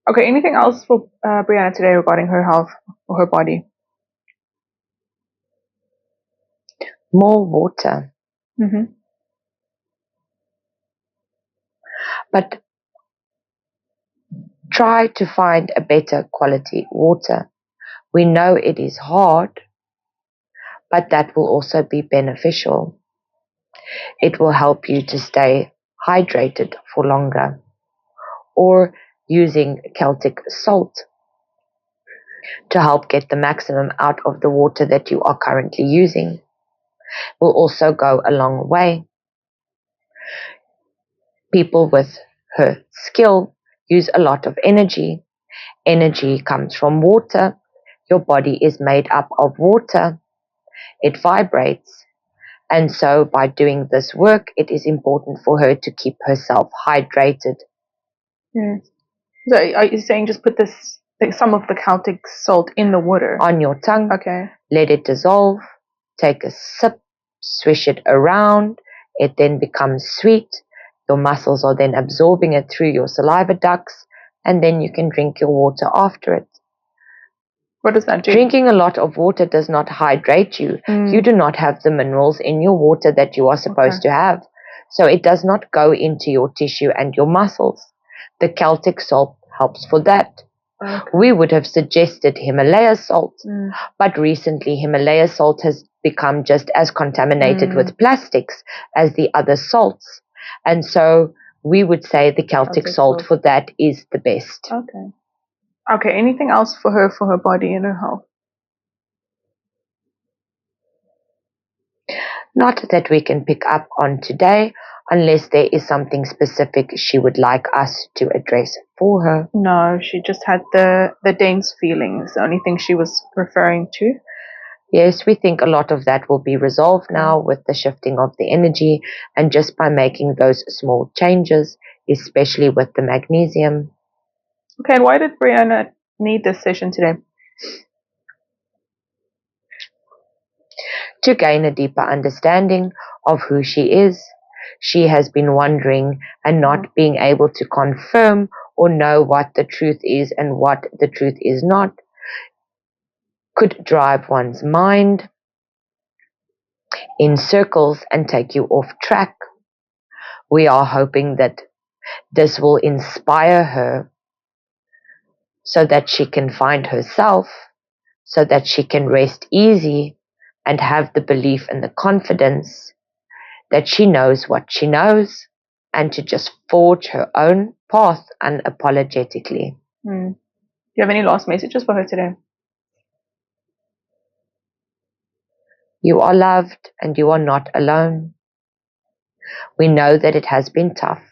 Okay, anything else for Brianna today regarding her health or her body? More water. But try to find a better quality water. We know it is hard, but that will also be beneficial. It will help you to stay hydrated for longer. Or using Celtic salt to help get the maximum out of the water that you are currently using will also go a long way. People with her skill use a lot of energy. Energy comes from water. Your body is made up of water. It vibrates. And so by doing this work, it is important for her to keep herself hydrated. Yes. So are you saying just put some of the Celtic salt in the water? On your tongue. Okay. Let it dissolve. Take a sip. Swish it around. It then becomes sweet. Your muscles are then absorbing it through your saliva ducts. And then you can drink your water after it. What does that do? Drinking a lot of water does not hydrate you. You do not have the minerals in your water that you are supposed to have. So it does not go into your tissue and your muscles. The Celtic salt helps for that. We would have suggested Himalaya salt, but recently Himalaya salt has become just as contaminated with plastics as the other salts. And so we would say the Celtic salt for that is the best. Okay, anything else for her body and her health? Not that we can pick up on today, unless there is something specific she would like us to address for her. No, she just had the dense feelings, the only thing she was referring to. Yes, we think a lot of that will be resolved now with the shifting of the energy and just by making those small changes, especially with the magnesium. Okay, and why did Brianna need this session today? To gain a deeper understanding of who she is. She has been wondering and not being able to confirm or know what the truth is and what the truth is not. Could drive one's mind in circles and take you off track. We are hoping that this will inspire her so that she can find herself, so that she can rest easy and have the belief and the confidence that she knows what she knows and to just forge her own path unapologetically. Do you have any last messages for her today? You are loved and you are not alone. We know that it has been tough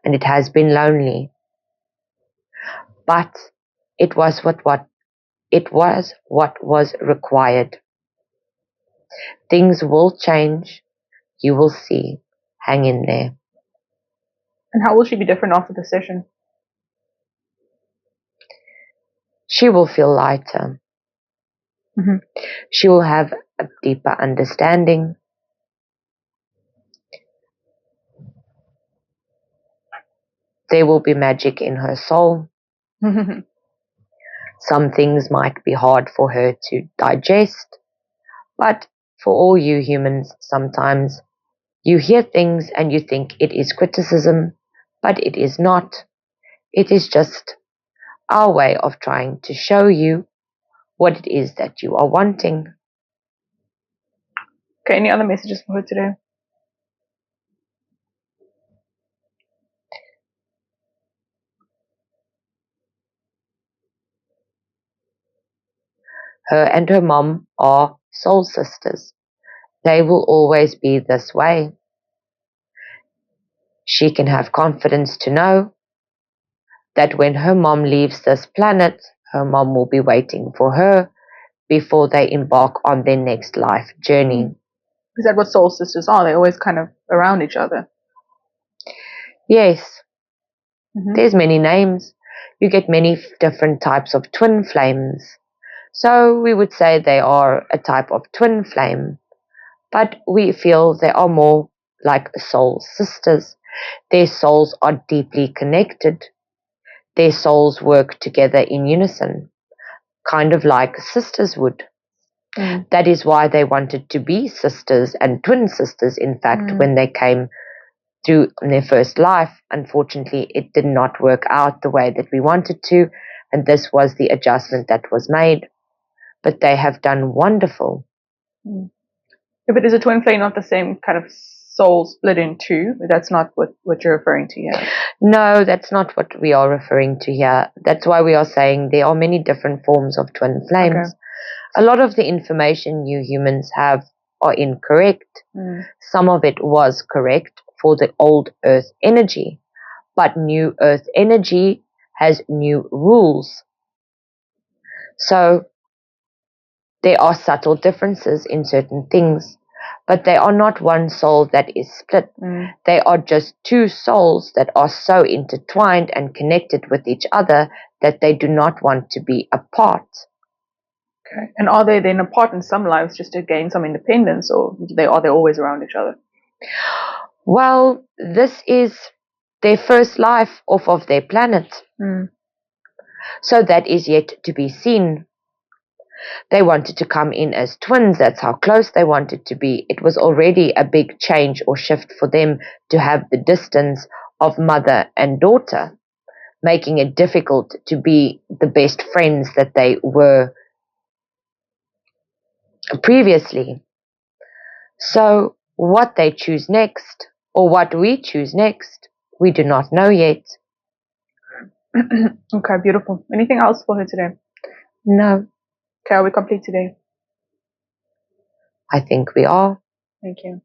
and it has been lonely, but it was what was required. Things will change. You will see. Hang in there. And how will she be different after the session? She will feel lighter. She will have a deeper understanding. There will be magic in her soul. Some things might be hard for her to digest, but for all you humans, sometimes you hear things and you think it is criticism, but it is not. It is just our way of trying to show you what it is that you are wanting. Okay, any other messages for her today? Her and her mom are soul sisters. They will always be this way. She can have confidence to know that when her mom leaves this planet, her mom will be waiting for her before they embark on their next life journey. Is that what soul sisters are? They're always kind of around each other. Yes. There's many names. You get many different types of twin flames. So we would say they are a type of twin flame. But we feel they are more like soul sisters. Their souls are deeply connected. Their souls work together in unison, kind of like sisters would. That is why they wanted to be sisters and twin sisters, in fact, when they came through their first life. Unfortunately, it did not work out the way that we wanted to, and this was the adjustment that was made. But they have done wonderful. If it is a twin flame, not the same kind of soul split in two, that's not what you're referring to here. No, that's not what we are referring to here. That's why we are saying there are many different forms of twin flames. Okay. A lot of the information you humans have are incorrect. Some of it was correct for the old Earth energy, but new Earth energy has new rules. So there are subtle differences in certain things, but they are not one soul that is split. They are just two souls that are so intertwined and connected with each other that they do not want to be apart. Okay. And are they then apart in some lives just to gain some independence, or are they always around each other? Well, this is their first life off of their planet. So that is yet to be seen. They wanted to come in as twins. That's how close they wanted to be. It was already a big change or shift for them to have the distance of mother and daughter, making it difficult to be the best friends that they were previously. So what they choose next, or what we choose next, we do not know yet. Okay, beautiful. Anything else for her today? No. Okay, are we complete today? I think we are. Thank you.